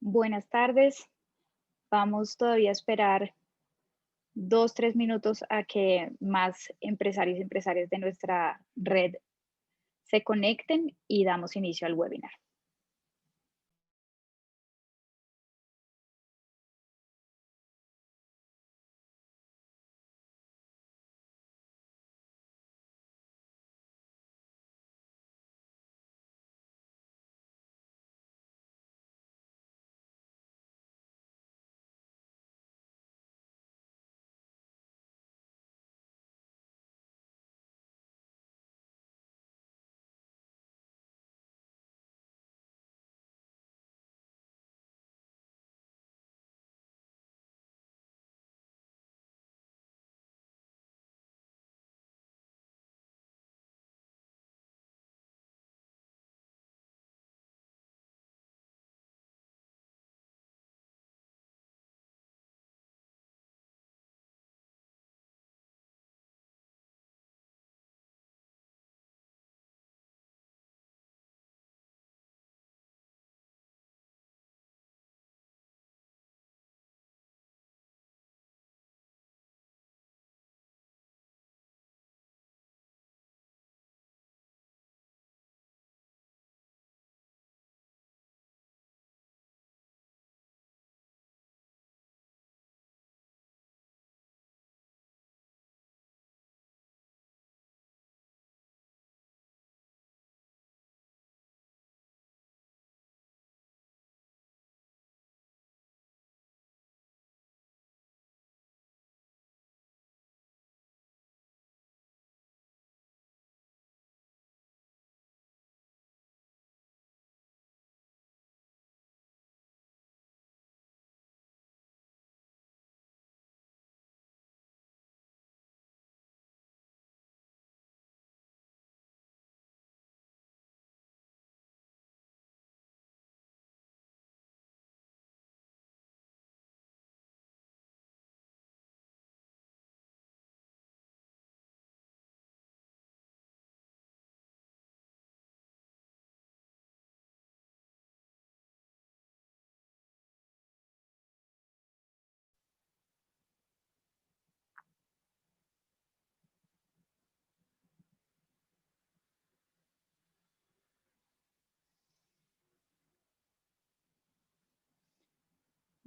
Buenas tardes. Vamos todavía a esperar 2, 3 minutos a que más empresarios y empresarias de nuestra red se conecten y damos inicio al webinar.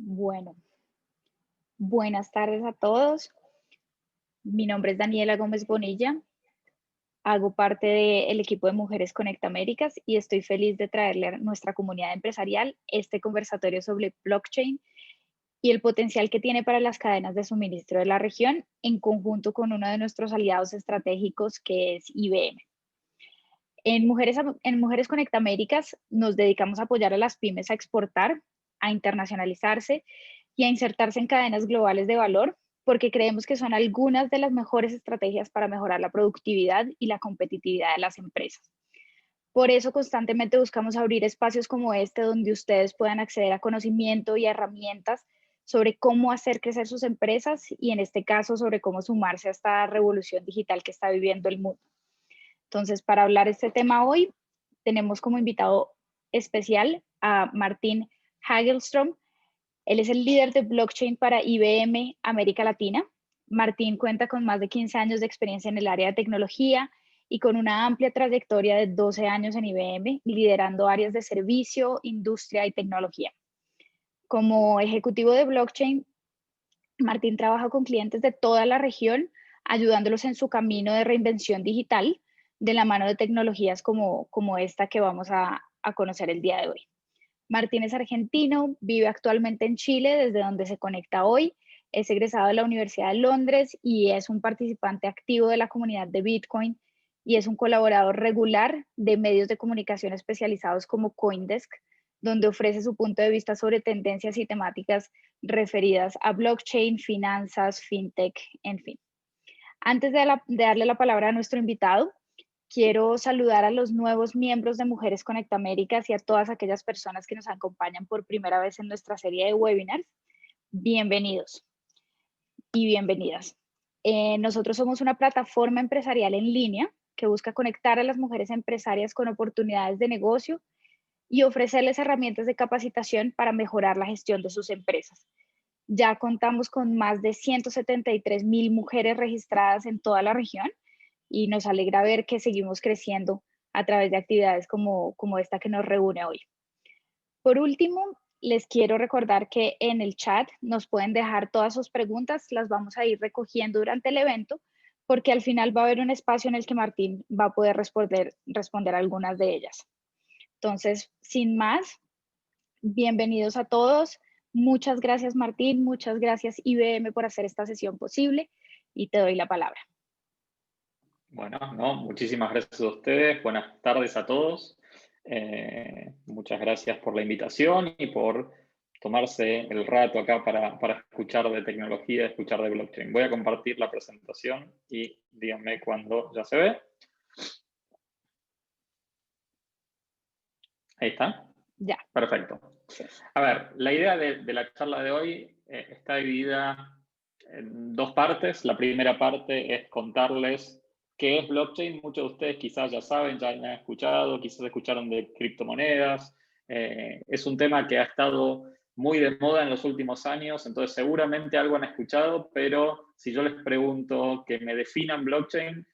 Bueno, buenas tardes a todos. Mi nombre es Daniela Gómez Bonilla. Hago parte del equipo de Mujeres Conecta Américas y estoy feliz de traerle a nuestra comunidad empresarial este conversatorio sobre blockchain y el potencial que tiene para las cadenas de suministro de la región en conjunto con uno de nuestros aliados estratégicos que es IBM. En Mujeres Conecta Américas nos dedicamos a apoyar a las pymes a exportar, a internacionalizarse y a insertarse en cadenas globales de valor, porque creemos que son algunas de las mejores estrategias para mejorar la productividad y la competitividad de las empresas. Por eso constantemente buscamos abrir espacios como este donde ustedes puedan acceder a conocimiento y a herramientas sobre cómo hacer crecer sus empresas y en este caso sobre cómo sumarse a esta revolución digital que está viviendo el mundo. Entonces, para hablar de este tema hoy, tenemos como invitado especial a Martín Hagelström. Él es el líder de blockchain para IBM América Latina. Martín cuenta con más de 15 años de experiencia en el área de tecnología y con una amplia trayectoria de 12 años en IBM, liderando áreas de servicio, industria y tecnología. Como ejecutivo de blockchain, Martín trabaja con clientes de toda la región, ayudándolos en su camino de reinvención digital de la mano de tecnologías como esta que vamos a conocer el día de hoy. Martín es argentino, vive actualmente en Chile, desde donde se conecta hoy. Es egresado de la Universidad de Londres y es un participante activo de la comunidad de Bitcoin y es un colaborador regular de medios de comunicación especializados como CoinDesk, donde ofrece su punto de vista sobre tendencias y temáticas referidas a blockchain, finanzas, fintech, en fin. Antes de darle la palabra a nuestro invitado, quiero saludar a los nuevos miembros de Mujeres Conecta Américas y a todas aquellas personas que nos acompañan por primera vez en nuestra serie de webinars. Bienvenidos y bienvenidas. Nosotros somos una plataforma empresarial en línea que busca conectar a las mujeres empresarias con oportunidades de negocio y ofrecerles herramientas de capacitación para mejorar la gestión de sus empresas. Ya contamos con más de 173.000 mujeres registradas en toda la región y nos alegra ver que seguimos creciendo a través de actividades como esta que nos reúne hoy. Por último, les quiero recordar que en el chat nos pueden dejar todas sus preguntas, las vamos a ir recogiendo durante el evento, porque al final va a haber un espacio en el que Martín va a poder responder algunas de ellas. Entonces, sin más, bienvenidos a todos. Muchas gracias, Martín. Muchas gracias, IBM, por hacer esta sesión posible y te doy la palabra. Bueno, no, muchísimas gracias a ustedes. Buenas tardes a todos. Muchas gracias por la invitación y por tomarse el rato acá para escuchar de tecnología, escuchar de blockchain. Voy a compartir la presentación y díganme cuando ya se ve. Ahí está. Ya. Perfecto. A ver, la idea de la charla de hoy está dividida en dos partes. La primera parte es contarles qué es blockchain. Muchos de ustedes quizás ya saben, ya han escuchado, quizás escucharon de criptomonedas. Es un tema que ha estado muy de moda en los últimos años, entonces seguramente algo han escuchado, pero si yo les pregunto que me definan blockchain,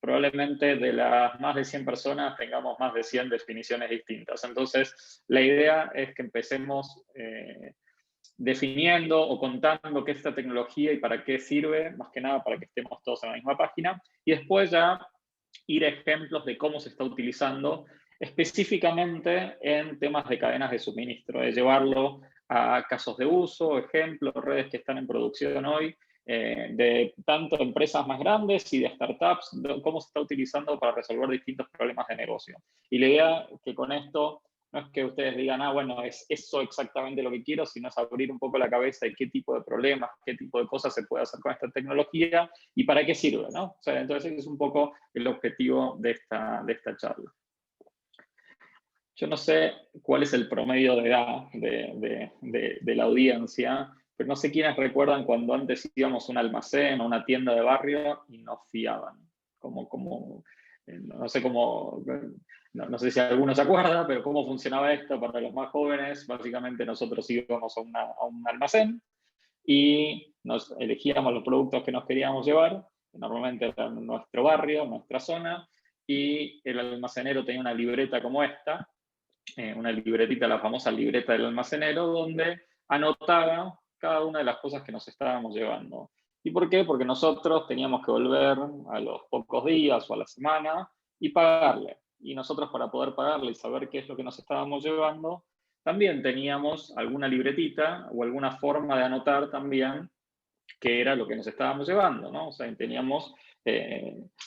probablemente de las más de 100 personas tengamos más de 100 definiciones distintas. Entonces, la idea es que empecemos definiendo o contando qué es esta tecnología y para qué sirve, más que nada para que estemos todos en la misma página, y después ya ir a ejemplos de cómo se está utilizando específicamente en temas de cadenas de suministro, de llevarlo a casos de uso, ejemplos, redes que están en producción hoy, de tanto empresas más grandes y de startups, de cómo se está utilizando para resolver distintos problemas de negocio. Y la idea es que con esto no es que ustedes digan, bueno, es eso exactamente lo que quiero, sino es abrir un poco la cabeza de qué tipo de problemas, qué tipo de cosas se puede hacer con esta tecnología y para qué sirve, ¿no? O sea, entonces ese es un poco el objetivo de esta charla. Yo no sé cuál es el promedio de edad de la audiencia, pero no sé quiénes recuerdan cuando antes íbamos a un almacén o una tienda de barrio y nos fiaban. No sé cómo, no sé si alguno se acuerda, pero cómo funcionaba esto para los más jóvenes. Básicamente nosotros íbamos a un almacén y nos elegíamos los productos que nos queríamos llevar, que normalmente era en nuestro barrio, nuestra zona, y el almacenero tenía una libreta como esta, una libretita, la famosa libreta del almacenero, donde anotaba cada una de las cosas que nos estábamos llevando. ¿Y por qué? Porque nosotros teníamos que volver a los pocos días o a la semana y pagarle. Y nosotros, para poder pagarle y saber qué es lo que nos estábamos llevando, también teníamos alguna libretita o alguna forma de anotar también qué era lo que nos estábamos llevando, ¿no? O sea, teníamos,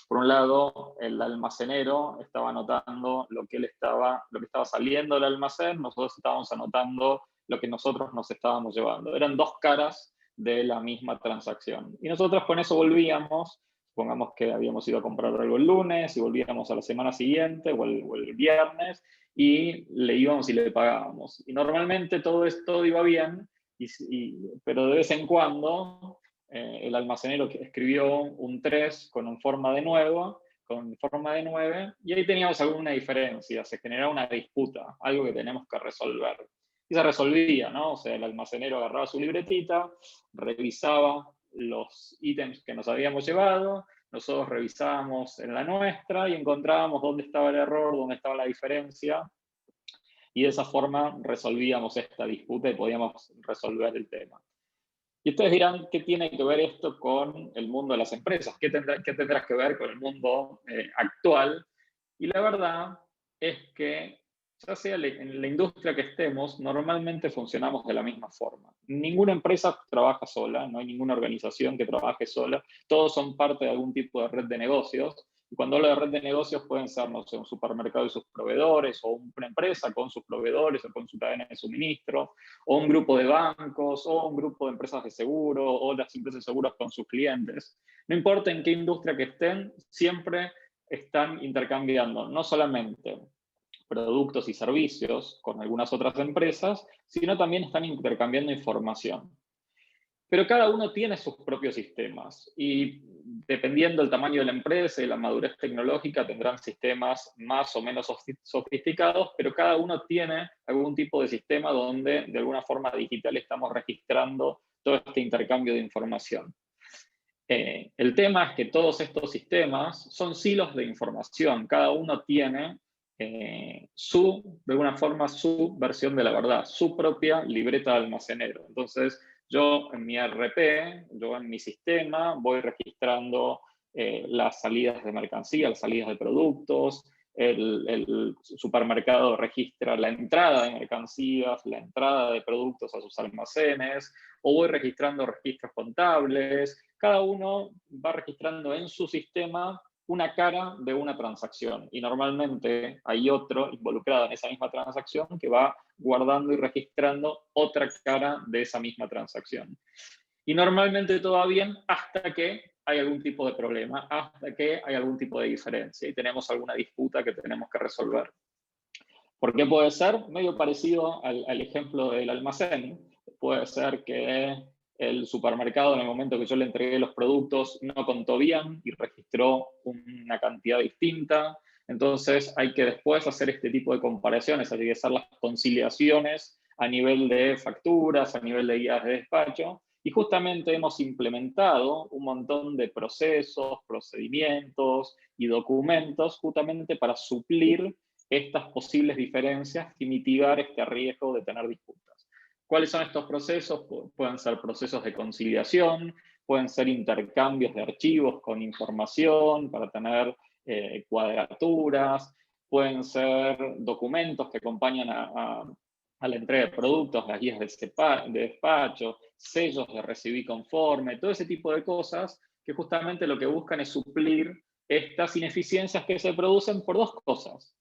por un lado, el almacenero estaba anotando lo que estaba saliendo del almacén, nosotros estábamos anotando lo que nosotros nos estábamos llevando. Eran dos caras de la misma transacción. Y nosotros con eso volvíamos, supongamos que habíamos ido a comprar algo el lunes y volvíamos a la semana siguiente o el viernes y le íbamos y le pagábamos. Y normalmente todo esto iba bien, pero de vez en cuando el almacenero escribió un 3 con forma de 9, y ahí teníamos alguna diferencia, se generaba una disputa, algo que teníamos que resolver. Y se resolvía, ¿no? O sea, el almacenero agarraba su libretita, revisaba los ítems que nos habíamos llevado, nosotros revisábamos en la nuestra y encontrábamos dónde estaba el error, dónde estaba la diferencia, y de esa forma resolvíamos esta disputa y podíamos resolver el tema. Y ustedes dirán, ¿qué tiene que ver esto con el mundo de las empresas? ¿Qué tendrás que ver con el mundo actual? Y la verdad es que, ya sea en la industria que estemos, normalmente funcionamos de la misma forma. Ninguna empresa trabaja sola, no hay ninguna organización que trabaje sola, todos son parte de algún tipo de red de negocios. Y cuando hablo de red de negocios pueden ser, no sé, un supermercado y sus proveedores, o una empresa con sus proveedores o con su cadena de suministro, o un grupo de bancos, o un grupo de empresas de seguro, o las empresas de seguros con sus clientes. No importa en qué industria que estén, siempre están intercambiando no solamente productos y servicios con algunas otras empresas, sino también están intercambiando información. Pero cada uno tiene sus propios sistemas y dependiendo del tamaño de la empresa y la madurez tecnológica, tendrán sistemas más o menos sofisticados, pero cada uno tiene algún tipo de sistema donde de alguna forma digital estamos registrando todo este intercambio de información. El tema es que todos estos sistemas son silos de información, cada uno tiene de alguna forma, su versión de la verdad, su propia libreta de almacenero. Entonces, yo en mi ERP, yo en mi sistema, voy registrando las salidas de mercancía, las salidas de productos, el supermercado registra la entrada de mercancías, la entrada de productos a sus almacenes, o voy registrando registros contables. Cada uno va registrando en su sistema una cara de una transacción, y normalmente hay otro involucrado en esa misma transacción que va guardando y registrando otra cara de esa misma transacción. Y normalmente todo va bien hasta que hay algún tipo de problema, hasta que hay algún tipo de diferencia y tenemos alguna disputa que tenemos que resolver. ¿Por qué puede ser? Medio parecido al ejemplo del almacén. Puede ser que el supermercado, en el momento que yo le entregué los productos, no contó bien y registró una cantidad distinta. Entonces hay que después hacer este tipo de comparaciones, hay que hacer las conciliaciones a nivel de facturas, a nivel de guías de despacho. Y justamente hemos implementado un montón de procesos, procedimientos y documentos justamente para suplir estas posibles diferencias y mitigar este riesgo de tener disputas. ¿Cuáles son estos procesos? Pueden ser procesos de conciliación, pueden ser intercambios de archivos con información para tener cuadraturas, pueden ser documentos que acompañan a la entrega de productos, las guías de despacho, sellos de recibí conforme, todo ese tipo de cosas que justamente lo que buscan es suplir estas ineficiencias que se producen por dos cosas.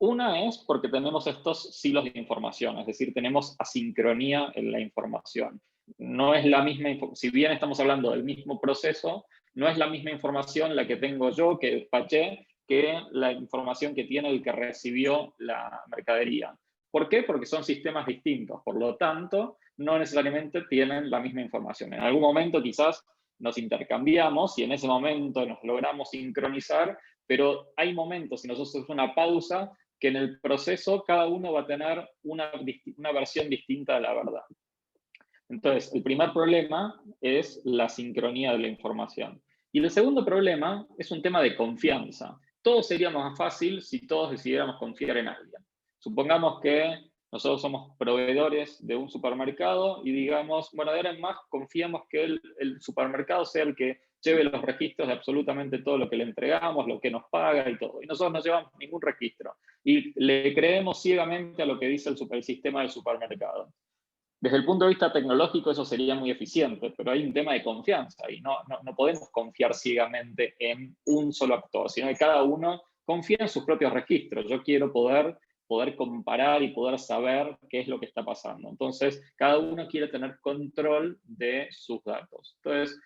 Una es porque tenemos estos silos de información, es decir, tenemos asincronía en la información. No es la misma, si bien estamos hablando del mismo proceso, no es la misma información la que tengo yo, que despaché, que la información que tiene el que recibió la mercadería. ¿Por qué? Porque son sistemas distintos, por lo tanto, no necesariamente tienen la misma información. En algún momento quizás nos intercambiamos y en ese momento nos logramos sincronizar, pero hay momentos, si nosotros hacemos una pausa, que en el proceso cada uno va a tener una versión distinta de la verdad. Entonces, el primer problema es la sincronía de la información. Y el segundo problema es un tema de confianza. Todo sería más fácil si todos decidiéramos confiar en alguien. Supongamos que nosotros somos proveedores de un supermercado y digamos, bueno, de ahora en más confiamos que el supermercado sea el que lleve los registros de absolutamente todo lo que le entregamos, lo que nos paga y todo. Y nosotros no llevamos ningún registro. Y le creemos ciegamente a lo que dice el sistema del supermercado. Desde el punto de vista tecnológico eso sería muy eficiente, pero hay un tema de confianza y no podemos confiar ciegamente en un solo actor, sino que cada uno confía en sus propios registros. Yo quiero poder comparar y poder saber qué es lo que está pasando. Entonces, cada uno quiere tener control de sus datos. Entonces,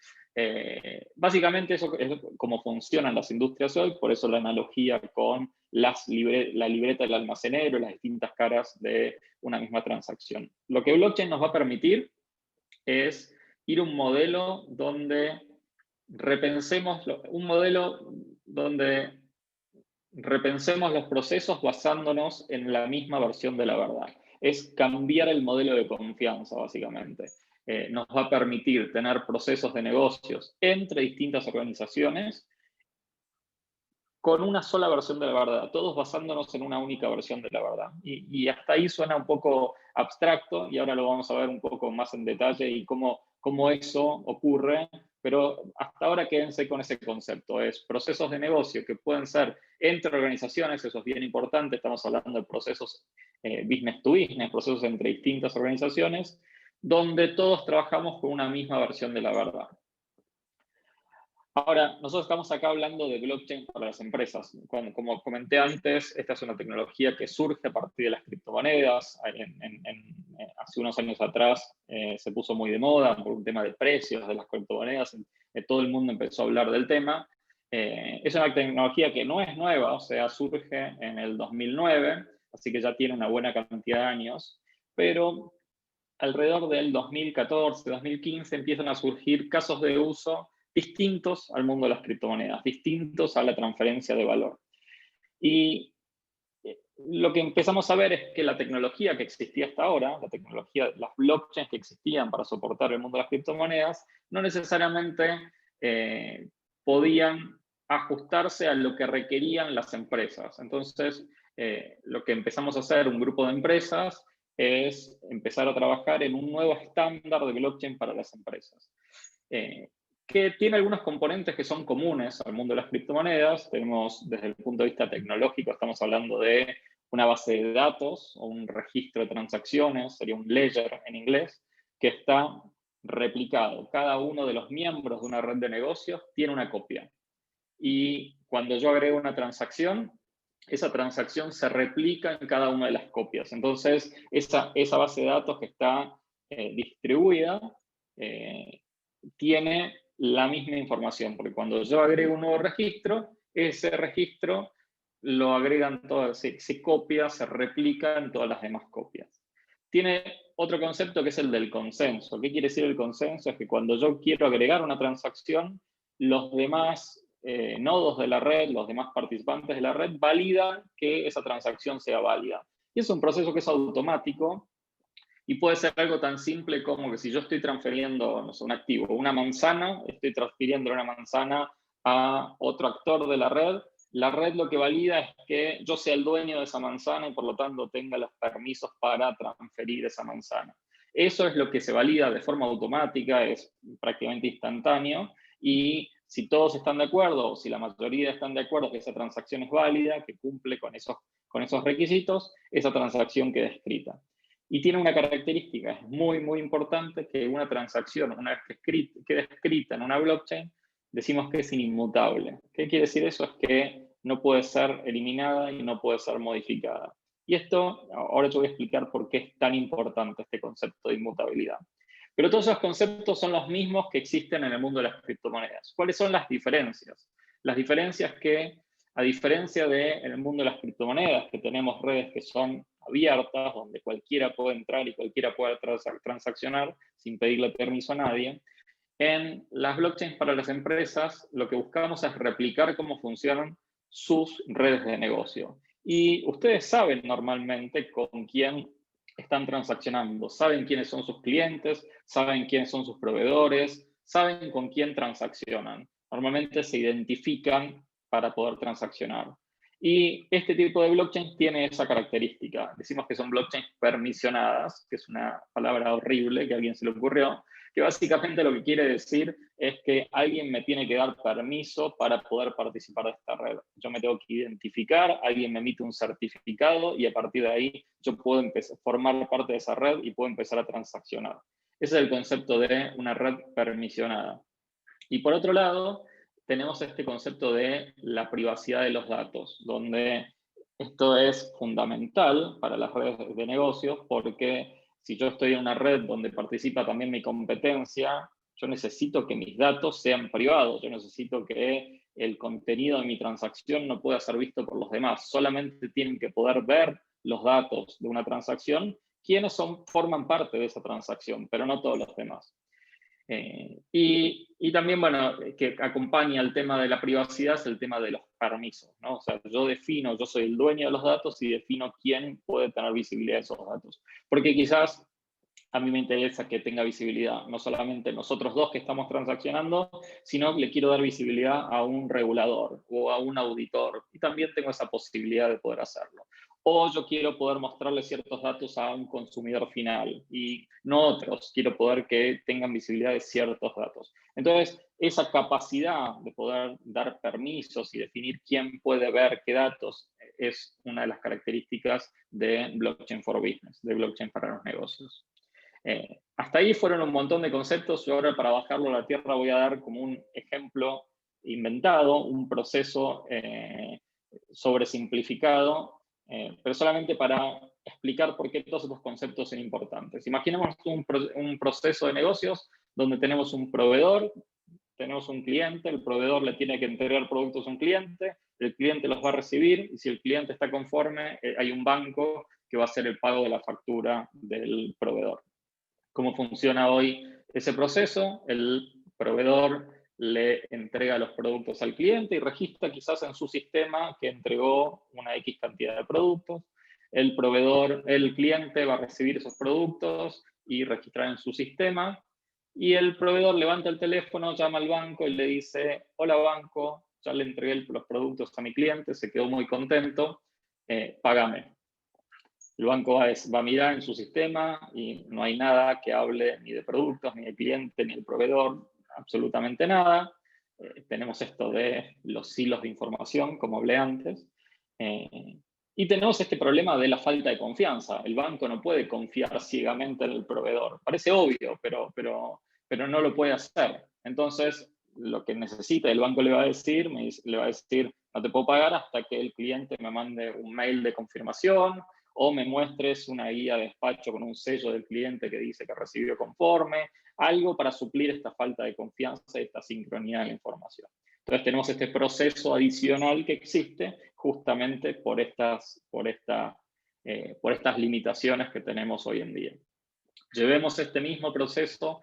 básicamente eso es como funcionan las industrias hoy, por eso la analogía con la libreta del almacenero, las distintas caras de una misma transacción. Lo que blockchain nos va a permitir es ir a un modelo donde repensemos los procesos basándonos en la misma versión de la verdad. Es cambiar el modelo de confianza, básicamente. Nos va a permitir tener procesos de negocios entre distintas organizaciones con una sola versión de la verdad, todos basándonos en una única versión de la verdad. Y hasta ahí suena un poco abstracto, y ahora lo vamos a ver un poco más en detalle y cómo eso ocurre, pero hasta ahora quédense con ese concepto. Es procesos de negocio que pueden ser entre organizaciones, eso es bien importante, estamos hablando de procesos business to business, procesos entre distintas organizaciones, donde todos trabajamos con una misma versión de la verdad. Ahora, nosotros estamos acá hablando de blockchain para las empresas. Como comenté antes, esta es una tecnología que surge a partir de las criptomonedas. Hace unos años atrás se puso muy de moda por un tema de precios de las criptomonedas. Todo el mundo empezó a hablar del tema. Es una tecnología que no es nueva, o sea, surge en el 2009, así que ya tiene una buena cantidad de años, pero alrededor del 2014, 2015 empiezan a surgir casos de uso distintos al mundo de las criptomonedas, distintos a la transferencia de valor. Y lo que empezamos a ver es que la tecnología que existía hasta ahora, la tecnología, las blockchains que existían para soportar el mundo de las criptomonedas, no necesariamente podían ajustarse a lo que requerían las empresas. Entonces, lo que empezamos a hacer un grupo de empresas es empezar a trabajar en un nuevo estándar de blockchain para las empresas, que tiene algunos componentes que son comunes al mundo de las criptomonedas. Tenemos, desde el punto de vista tecnológico, estamos hablando de una base de datos o un registro de transacciones, sería un ledger en inglés, que está replicado. Cada uno de los miembros de una red de negocios tiene una copia. Y cuando yo agrego una transacción, esa transacción se replica en cada una de las copias. Entonces, esa base de datos que está distribuida tiene la misma información, porque cuando yo agrego un nuevo registro, ese registro lo agregan todas, se copia, se replica en todas las demás copias. Tiene otro concepto que es el del consenso. ¿Qué quiere decir el consenso? Es que cuando yo quiero agregar una transacción, los demás nodos de la red, los demás participantes de la red, validan que esa transacción sea válida. Y es un proceso que es automático y puede ser algo tan simple como que si yo estoy transfiriendo, no sé, un activo, una manzana, estoy transfiriendo una manzana a otro actor de la red lo que valida es que yo sea el dueño de esa manzana y por lo tanto tenga los permisos para transferir esa manzana. Eso es lo que se valida de forma automática, es prácticamente instantáneo, y si todos están de acuerdo, o si la mayoría están de acuerdo que esa transacción es válida, que cumple con esos requisitos, esa transacción queda escrita. Y tiene una característica, es muy, muy importante, que una transacción, una vez que queda escrita en una blockchain, decimos que es inmutable. ¿Qué quiere decir eso? Es que no puede ser eliminada y no puede ser modificada. Y esto, ahora te voy a explicar por qué es tan importante este concepto de inmutabilidad. Pero todos esos conceptos son los mismos que existen en el mundo de las criptomonedas. ¿Cuáles son las diferencias? Las diferencias que, a diferencia del mundo de las criptomonedas, que tenemos redes que son abiertas, donde cualquiera puede entrar y cualquiera puede transaccionar sin pedirle permiso a nadie, en las blockchains para las empresas lo que buscamos es replicar cómo funcionan sus redes de negocio. Y ustedes saben normalmente con quién están transaccionando, saben quiénes son sus clientes, saben quiénes son sus proveedores, saben con quién transaccionan. Normalmente se identifican para poder transaccionar. Y este tipo de blockchain tiene esa característica. Decimos que son blockchains permisionadas, que es una palabra horrible que a alguien se le ocurrió, que básicamente lo que quiere decir es que alguien me tiene que dar permiso para poder participar de esta red. Yo me tengo que identificar, alguien me emite un certificado y a partir de ahí yo puedo empezar a formar parte de esa red y puedo empezar a transaccionar. Ese es el concepto de una red permisionada. Y por otro lado, tenemos este concepto de la privacidad de los datos, donde esto es fundamental para las redes de negocios porque si yo estoy en una red donde participa también mi competencia, yo necesito que mis datos sean privados, yo necesito que el contenido de mi transacción no pueda ser visto por los demás, solamente tienen que poder ver los datos de una transacción quienes forman parte de esa transacción, pero no todos los demás. Y también, bueno, que acompaña el tema de la privacidad es el tema de los permisos, ¿no? O sea, yo soy el dueño de los datos y defino quién puede tener visibilidad de esos datos. Porque quizás a mí me interesa que tenga visibilidad, no solamente nosotros dos que estamos transaccionando, sino que le quiero dar visibilidad a un regulador o a un auditor. Y también tengo esa posibilidad de poder hacerlo. O yo quiero poder mostrarle ciertos datos a un consumidor final y no otros. Quiero poder que tengan visibilidad de ciertos datos. Entonces, esa capacidad de poder dar permisos y definir quién puede ver qué datos es una de las características de Blockchain for Business, de blockchain para los negocios. Hasta ahí fueron un montón de conceptos. Yo ahora, para bajarlo a la tierra, voy a dar como un ejemplo inventado, un proceso sobresimplificado, pero solamente para explicar por qué todos estos conceptos son importantes. Imaginemos un proceso de negocios donde tenemos un proveedor, tenemos un cliente, el proveedor le tiene que entregar productos a un cliente, el cliente los va a recibir y si el cliente está conforme, hay un banco que va a hacer el pago de la factura del proveedor. ¿Cómo funciona hoy ese proceso? El proveedor le entrega los productos al cliente y registra quizás en su sistema que entregó una X cantidad de productos. El proveedor, el cliente va a recibir esos productos y registrar en su sistema. Y el proveedor levanta el teléfono, llama al banco y le dice: hola banco, ya le entregué los productos a mi cliente, se quedó muy contento, págame. El banco va a mirar en su sistema y no hay nada que hable ni de productos, ni del cliente, ni del proveedor, absolutamente nada. Tenemos esto de los silos de información, como hablé antes. Y tenemos este problema de la falta de confianza. El banco no puede confiar ciegamente en el proveedor. Parece obvio, pero no lo puede hacer. Entonces, lo que necesita, el banco le va a decir, no te puedo pagar hasta que el cliente me mande un mail de confirmación o me muestres una guía de despacho con un sello del cliente que dice que recibió conforme, algo para suplir esta falta de confianza y esta sincronía de la información. Entonces tenemos este proceso adicional que existe justamente por estas limitaciones que tenemos hoy en día. Llevemos este mismo proceso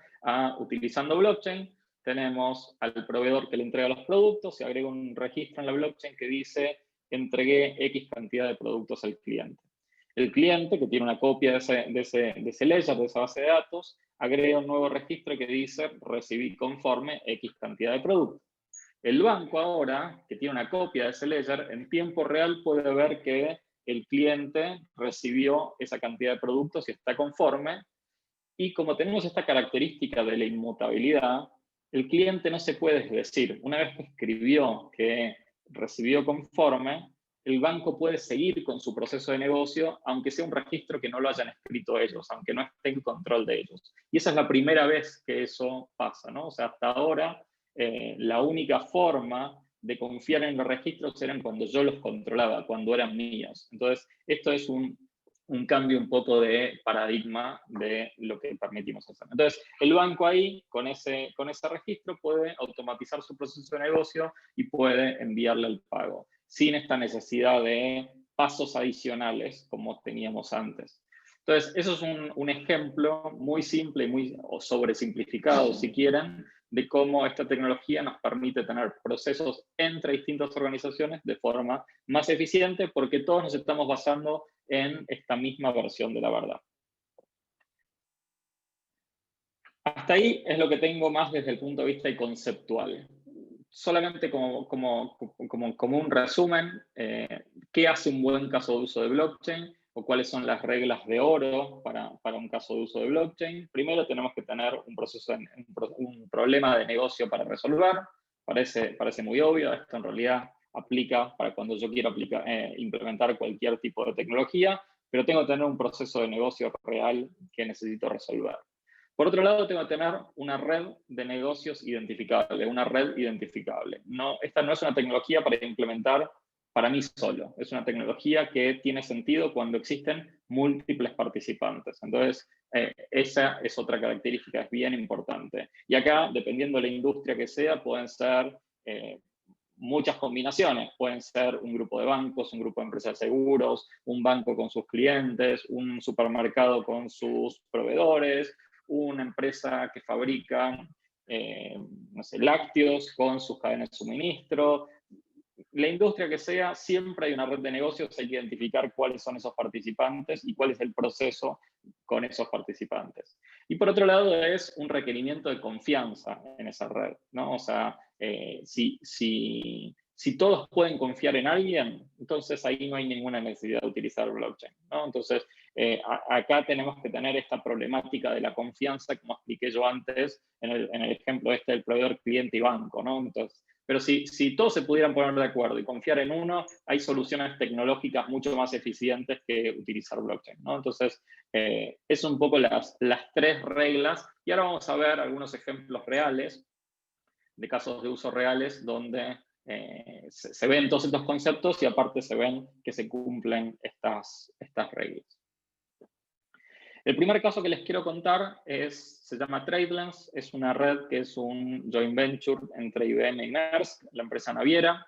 utilizando blockchain. Tenemos al proveedor que le entrega los productos, se agrega un registro en la blockchain que dice: entregué X cantidad de productos al cliente. El cliente, que tiene una copia de ese ledger, de esa base de datos, agrega un nuevo registro que dice: recibí conforme X cantidad de productos. El banco ahora, que tiene una copia de ese ledger, en tiempo real puede ver que el cliente recibió esa cantidad de productos y está conforme. Y como tenemos esta característica de la inmutabilidad, el cliente no se puede desdecir. Una vez que escribió que recibió conforme, el banco puede seguir con su proceso de negocio, aunque sea un registro que no lo hayan escrito ellos, aunque no esté en control de ellos. Y esa es la primera vez que eso pasa, ¿no? O sea, hasta ahora la única forma de confiar en los registros eran cuando yo los controlaba, cuando eran míos. Entonces, esto es un cambio un poco de paradigma de lo que permitimos hacer. Entonces, el banco ahí, con ese registro, puede automatizar su proceso de negocio y puede enviarle el pago, sin esta necesidad de pasos adicionales como teníamos antes. Entonces, eso es un ejemplo muy simple y muy sobresimplificado, si quieren, de cómo esta tecnología nos permite tener procesos entre distintas organizaciones de forma más eficiente, porque todos nos estamos basando en esta misma versión de la verdad. Hasta ahí es lo que tengo más desde el punto de vista conceptual. Solamente como un resumen, ¿qué hace un buen caso de uso de blockchain? ¿O cuáles son las reglas de oro para un caso de uso de blockchain? Primero tenemos que tener un problema de negocio para resolver. Parece muy obvio, esto en realidad aplica para cuando yo quiero implementar cualquier tipo de tecnología, pero tengo que tener un proceso de negocio real que necesito resolver. Por otro lado, tengo que tener una red de negocios identificable, una red identificable. Esta no es una tecnología para implementar para mí solo. Es una tecnología que tiene sentido cuando existen múltiples participantes. Entonces, esa es otra característica, es bien importante. Y acá, dependiendo de la industria que sea, pueden ser muchas combinaciones. Pueden ser un grupo de bancos, un grupo de empresas de seguros, un banco con sus clientes, un supermercado con sus proveedores, una empresa que fabrica no sé, lácteos con sus cadenas de suministro. La industria que sea, siempre hay una red de negocios, hay que identificar cuáles son esos participantes y cuál es el proceso con esos participantes. Y por otro lado es un requerimiento de confianza en esa red, ¿no? O sea, si todos pueden confiar en alguien, entonces ahí no hay ninguna necesidad de utilizar blockchain, ¿no? Entonces, acá tenemos que tener esta problemática de la confianza, como expliqué yo antes en el ejemplo del proveedor, cliente y banco, ¿no? Entonces, pero si todos se pudieran poner de acuerdo y confiar en uno, hay soluciones tecnológicas mucho más eficientes que utilizar blockchain, ¿no? Entonces, es un poco las tres reglas. Y ahora vamos a ver algunos ejemplos reales, de casos de uso reales, donde se ven todos estos conceptos y aparte se ven que se cumplen estas reglas. El primer caso que les quiero contar se llama TradeLens, es una red que es un joint venture entre IBM y Maersk, la empresa naviera.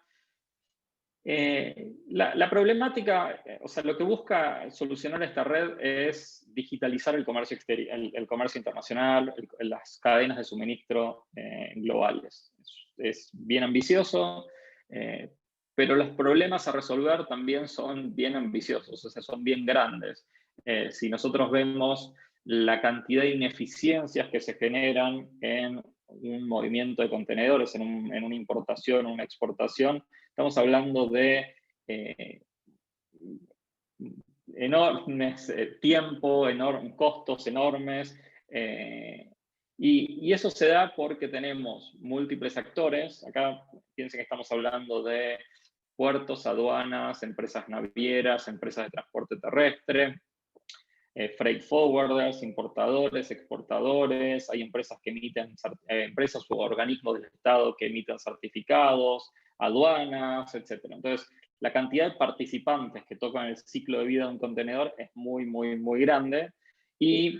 La problemática, o sea, lo que busca solucionar esta red es digitalizar el comercio exterior, el comercio internacional, las cadenas de suministro globales. Es bien ambicioso, pero los problemas a resolver también son bien ambiciosos, o sea, son bien grandes. Si nosotros vemos la cantidad de ineficiencias que se generan en un movimiento de contenedores, en una importación, una exportación, estamos hablando de enormes tiempo, costos enormes, y eso se da porque tenemos múltiples actores. Acá piensen que estamos hablando de puertos, aduanas, empresas navieras, empresas de transporte terrestre, freight forwarders, importadores, exportadores, hay empresas que emiten, empresas u organismos del Estado que emiten certificados, aduanas, etc. Entonces, la cantidad de participantes que tocan el ciclo de vida de un contenedor es muy, muy, muy grande, y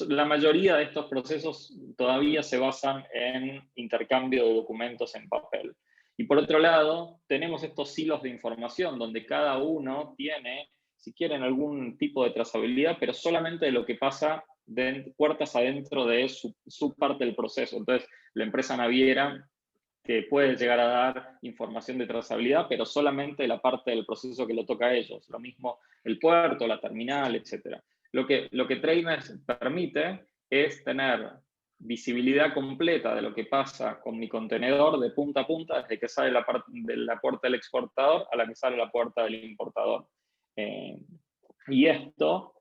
la mayoría de estos procesos todavía se basan en intercambio de documentos en papel. Y por otro lado, tenemos estos silos de información donde cada uno tiene, si quieren, algún tipo de trazabilidad, pero solamente de lo que pasa puertas adentro de su parte del proceso. Entonces, la empresa naviera que puede llegar a dar información de trazabilidad, pero solamente la parte del proceso que lo toca a ellos. Lo mismo el puerto, la terminal, etc. Lo que TradeNet permite es tener visibilidad completa de lo que pasa con mi contenedor de punta a punta, desde que sale de la puerta del exportador a la que sale la puerta del importador. Y esto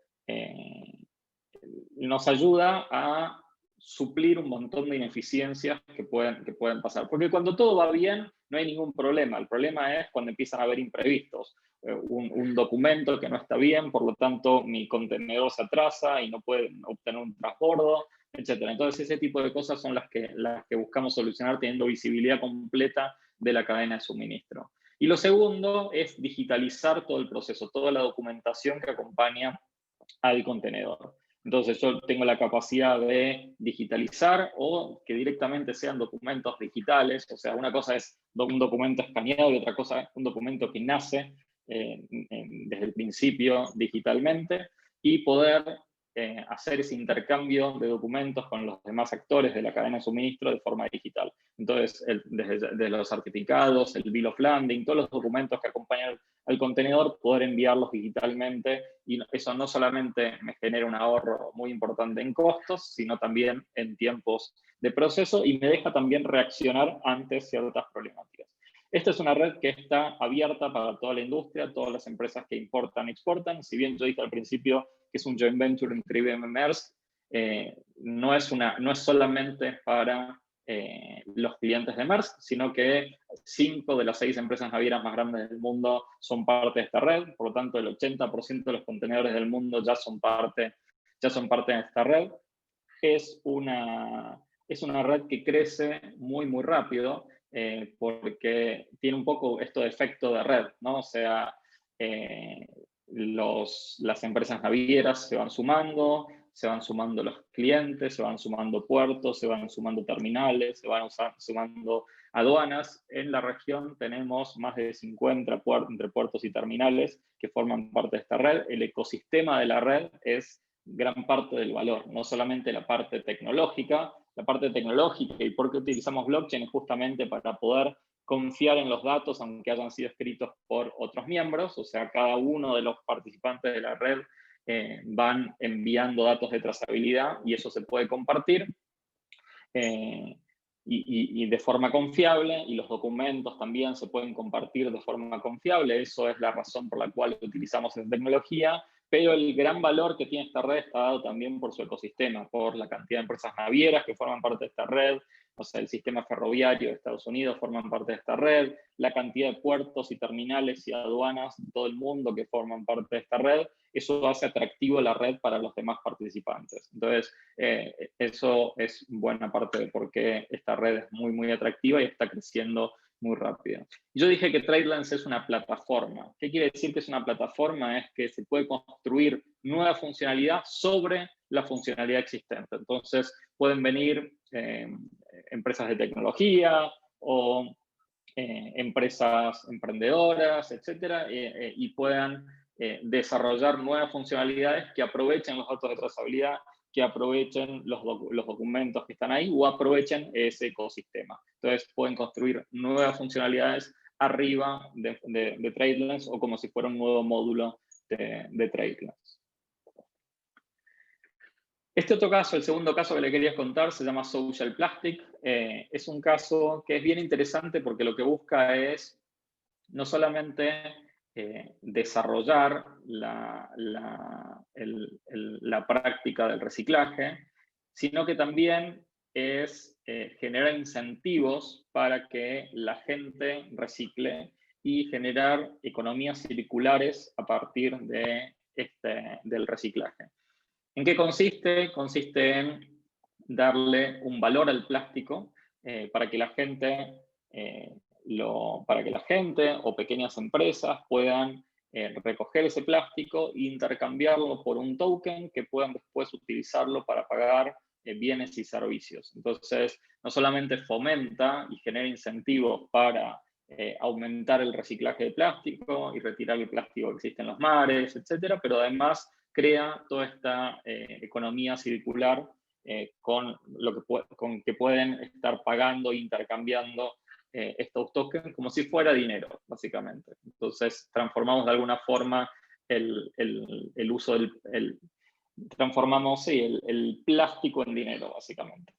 nos ayuda a suplir un montón de ineficiencias que pueden pasar. Porque cuando todo va bien, no hay ningún problema. El problema es cuando empiezan a haber imprevistos. Un documento que no está bien, por lo tanto mi contenedor se atrasa y no puede obtener un transbordo, etc. Entonces ese tipo de cosas son las que buscamos solucionar teniendo visibilidad completa de la cadena de suministro. Y lo segundo es digitalizar todo el proceso, toda la documentación que acompaña al contenedor. Entonces yo tengo la capacidad de digitalizar o que directamente sean documentos digitales. O sea, una cosa es un documento escaneado y otra cosa es un documento que nace desde el principio digitalmente, y poder hacer ese intercambio de documentos con los demás actores de la cadena de suministro de forma digital. Entonces, desde los certificados, el bill of landing, todos los documentos que acompañan al contenedor, poder enviarlos digitalmente, y eso no solamente me genera un ahorro muy importante en costos, sino también en tiempos de proceso, y me deja también reaccionar ante ciertas problemáticas. Esta es una red que está abierta para toda la industria, todas las empresas que importan y exportan. Si bien yo dije al principio que es un joint venture entre IBM y Maersk, no es solamente para los clientes de Maersk, sino que 5 de las 6 empresas navieras más grandes del mundo son parte de esta red. Por lo tanto, el 80% de los contenedores del mundo ya son parte de esta red. Es una red que crece muy, muy rápido, porque tiene un poco esto de efecto de red, ¿no? O sea, las empresas navieras se van sumando los clientes, se van sumando puertos, se van sumando terminales, se van sumando aduanas. En la región tenemos más de 50 entre puertos y terminales que forman parte de esta red. El ecosistema de la red es gran parte del valor, no solamente la parte tecnológica. La parte tecnológica y por qué utilizamos blockchain es justamente para poder confiar en los datos, aunque hayan sido escritos por otros miembros. O sea, cada uno de los participantes de la red van enviando datos de trazabilidad, y eso se puede compartir y de forma confiable, y los documentos también se pueden compartir de forma confiable. Eso es la razón por la cual utilizamos esta tecnología. Pero el gran valor que tiene esta red está dado también por su ecosistema, por la cantidad de empresas navieras que forman parte de esta red. O sea, el sistema ferroviario de Estados Unidos forman parte de esta red, la cantidad de puertos y terminales y aduanas de todo el mundo que forman parte de esta red. Eso hace atractivo la red para los demás participantes. Entonces, eso es buena parte de por qué esta red es muy, muy atractiva y está creciendo muy rápido. Yo dije que TradeLens es una plataforma. ¿Qué quiere decir que es una plataforma? Es que se puede construir nueva funcionalidad sobre la funcionalidad existente. Entonces, pueden venir empresas de tecnología o empresas emprendedoras, etcétera, y puedan desarrollar nuevas funcionalidades que aprovechen los datos de trazabilidad, que aprovechen los documentos que están ahí o aprovechen ese ecosistema. Entonces pueden construir nuevas funcionalidades arriba de TradeLens o como si fuera un nuevo módulo de TradeLens. Este otro caso, el segundo caso que le quería contar, se llama Social Plastic. Es un caso que es bien interesante porque lo que busca es no solamente desarrollar la práctica del reciclaje, sino que también es generar incentivos para que la gente recicle y generar economías circulares a partir del reciclaje. ¿En qué consiste? Consiste en darle un valor al plástico para que la gente o pequeñas empresas puedan recoger ese plástico e intercambiarlo por un token que puedan después utilizarlo para pagar bienes y servicios. Entonces, no solamente fomenta y genera incentivos para aumentar el reciclaje de plástico y retirar el plástico que existe en los mares, etcétera, pero además crea toda esta economía circular con que pueden estar pagando e intercambiando estos tokens como si fuera dinero, básicamente. Entonces, transformamos de alguna forma el uso transformamos el plástico en dinero, básicamente.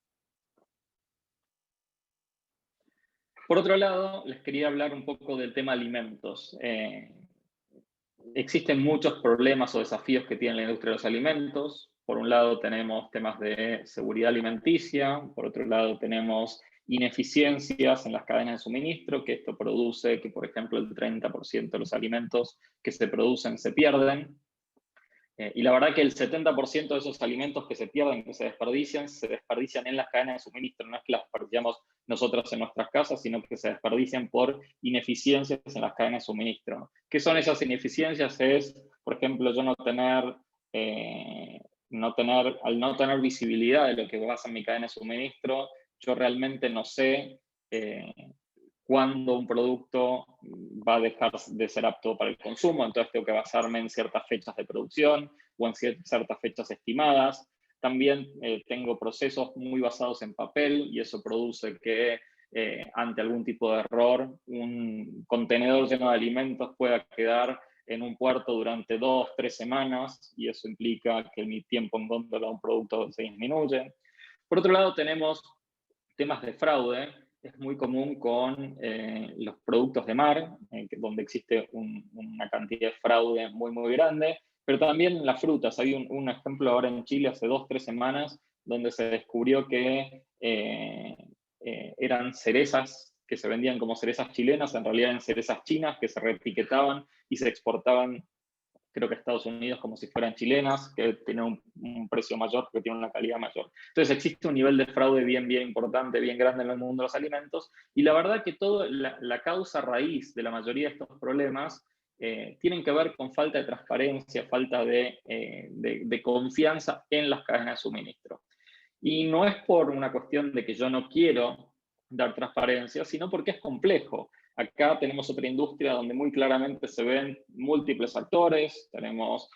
Por otro lado, les quería hablar un poco del tema alimentos. Existen muchos problemas o desafíos que tiene la industria de los alimentos. Por un lado tenemos temas de seguridad alimenticia, por otro lado tenemos ineficiencias en las cadenas de suministro, que esto produce que, por ejemplo, el 30% de los alimentos que se producen se pierden. Y la verdad que el 70% de esos alimentos que se pierden, que se desperdician en las cadenas de suministro. No es que las desperdiciamos nosotros en nuestras casas, sino que se desperdician por ineficiencias en las cadenas de suministro. ¿Qué son esas ineficiencias? Es, por ejemplo, yo al no tener visibilidad de lo que pasa en mi cadena de suministro, yo realmente no sé cuándo un producto va a dejar de ser apto para el consumo, entonces tengo que basarme en ciertas fechas de producción o en ciertas fechas estimadas. También tengo procesos muy basados en papel y eso produce que ante algún tipo de error, un contenedor lleno de alimentos pueda quedar en un puerto durante 2 o 3 semanas y eso implica que mi tiempo en góndola de un producto se disminuye. Por otro lado, tenemos temas de fraude. Es muy común con los productos de mar, donde existe una cantidad de fraude muy, muy grande, pero también las frutas. Hay un ejemplo ahora en Chile hace 2 o 3 semanas, donde se descubrió que eran cerezas que se vendían como cerezas chilenas, en realidad eran cerezas chinas que se reetiquetaban y se exportaban, creo que a Estados Unidos, como si fueran chilenas, que tienen un precio mayor, que tienen una calidad mayor. Entonces existe un nivel de fraude bien importante, bien grande en el mundo de los alimentos, y la verdad que toda la causa raíz de la mayoría de estos problemas tienen que ver con falta de transparencia, falta de confianza en las cadenas de suministro. Y no es por una cuestión de que yo no quiero dar transparencia, sino porque es complejo. Acá tenemos otra industria donde muy claramente se ven múltiples actores, tenemos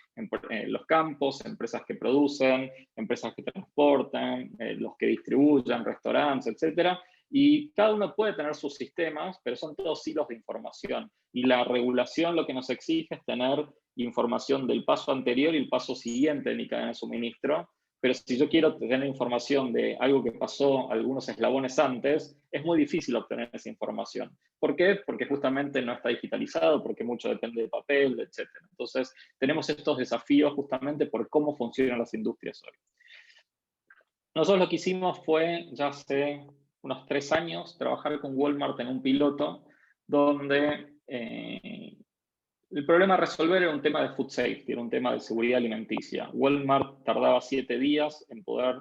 los campos, empresas que producen, empresas que transportan, los que distribuyen, restaurantes, etcétera, y cada uno puede tener sus sistemas, pero son todos hilos de información. Y la regulación lo que nos exige es tener información del paso anterior y el paso siguiente de mi cadena de suministro. Pero si yo quiero tener información de algo que pasó algunos eslabones antes, es muy difícil obtener esa información. ¿Por qué? Porque justamente no está digitalizado, porque mucho depende de papel, etc. Entonces, tenemos estos desafíos justamente por cómo funcionan las industrias hoy. Nosotros lo que hicimos fue, ya hace unos 3 años, trabajar con Walmart en un piloto donde el problema a resolver era un tema de food safety, era un tema de seguridad alimenticia. Walmart tardaba 7 días en poder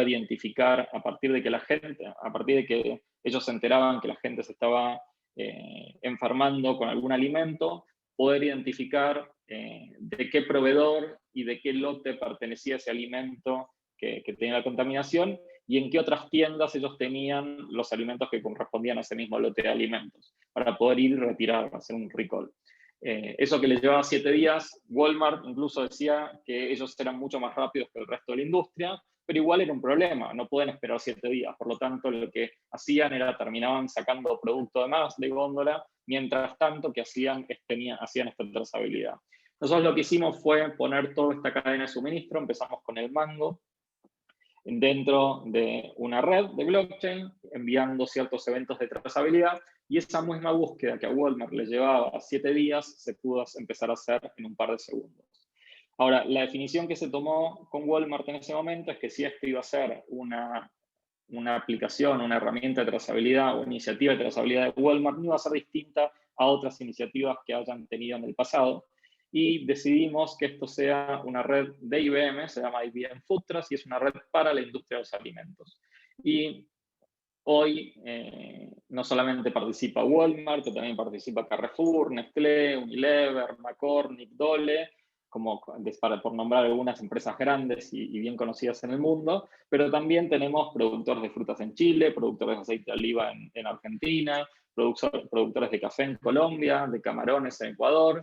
identificar a partir de que ellos se enteraban que la gente se estaba enfermando con algún alimento, poder identificar de qué proveedor y de qué lote pertenecía ese alimento que tenía la contaminación y en qué otras tiendas ellos tenían los alimentos que correspondían a ese mismo lote de alimentos, para poder ir y retirar, hacer un recall. Eso que les llevaba 7 días, Walmart incluso decía que ellos eran mucho más rápidos que el resto de la industria, pero igual era un problema, no pueden esperar 7 días. Por lo tanto, lo que hacían era terminaban sacando producto de más de góndola, mientras tanto que hacían esta trazabilidad. Nosotros lo que hicimos fue poner toda esta cadena de suministro, empezamos con el mango, dentro de una red de blockchain, enviando ciertos eventos de trazabilidad, y esa misma búsqueda que a Walmart le llevaba 7 días, se pudo empezar a hacer en un par de segundos. Ahora, la definición que se tomó con Walmart en ese momento es que si esto iba a ser una aplicación, una herramienta de trazabilidad o iniciativa de trazabilidad de Walmart, no iba a ser distinta a otras iniciativas que hayan tenido en el pasado, y decidimos que esto sea una red de IBM, se llama IBM Food Trust, y es una red para la industria de los alimentos. Y hoy no solamente participa Walmart, también participa Carrefour, Nestlé, Unilever, McCormick, Dole, por nombrar algunas empresas grandes y bien conocidas en el mundo, pero también tenemos productores de frutas en Chile, productores de aceite de oliva en Argentina, productores de café en Colombia, de camarones en Ecuador,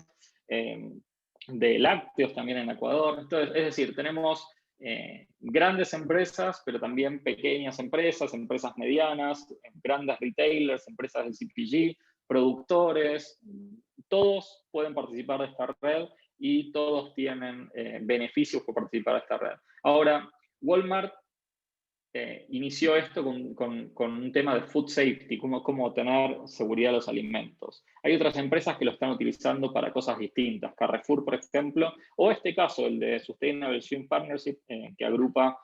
de lácteos también en Ecuador. Entonces, es decir, tenemos grandes empresas, pero también pequeñas empresas, empresas medianas, grandes retailers, empresas del CPG, productores, todos pueden participar de esta red y todos tienen beneficios por participar de esta red. Ahora, Walmart inició esto con un tema de food safety, cómo tener seguridad de los alimentos. Hay otras empresas que lo están utilizando para cosas distintas, Carrefour, por ejemplo, o este caso, el de Sustainable Shrimp Partnership, que agrupa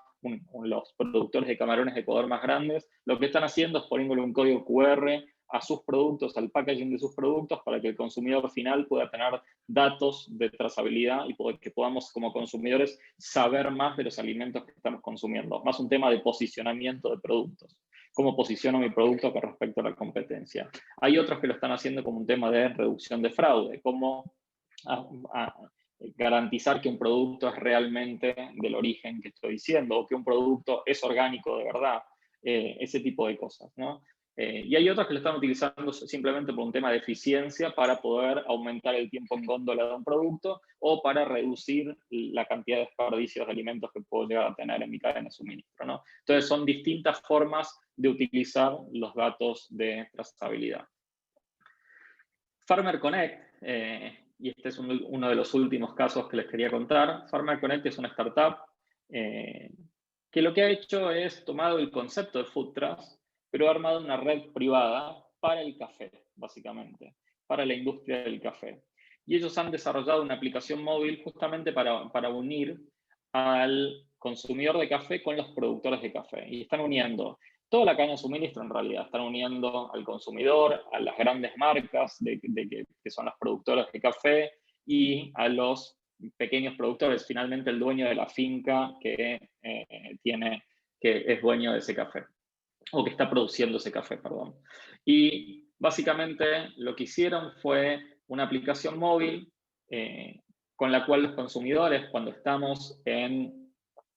los productores de camarones de Ecuador más grandes. Lo que están haciendo es poniéndole un código QR a sus productos, al packaging de sus productos, para que el consumidor final pueda tener datos de trazabilidad y que podamos como consumidores saber más de los alimentos que estamos consumiendo. Más un tema de posicionamiento de productos. ¿Cómo posiciono mi producto con respecto a la competencia? Hay otros que lo están haciendo como un tema de reducción de fraude, cómo garantizar que un producto es realmente del origen que estoy diciendo, o que un producto es orgánico de verdad, ese tipo de cosas, ¿no? Y hay otros que lo están utilizando simplemente por un tema de eficiencia para poder aumentar el tiempo en góndola de un producto o para reducir la cantidad de desperdicios de alimentos que puedo llegar a tener en mi cadena de suministro, ¿no? Entonces son distintas formas de utilizar los datos de trazabilidad. Farmer Connect, y este es uno de los últimos casos que les quería contar. Farmer Connect es una startup que lo que ha hecho es tomado el concepto de Food Trust, pero ha armado una red privada para el café, básicamente, para la industria del café. Y ellos han desarrollado una aplicación móvil justamente para unir al consumidor de café con los productores de café. Y están uniendo toda la cadena de suministro, en realidad. Están uniendo al consumidor, a las grandes marcas que son los productores de café, y a los pequeños productores, finalmente el dueño de la finca que es dueño de ese café, o que está produciendo ese café, perdón. Y básicamente lo que hicieron fue una aplicación móvil con la cual los consumidores, cuando estamos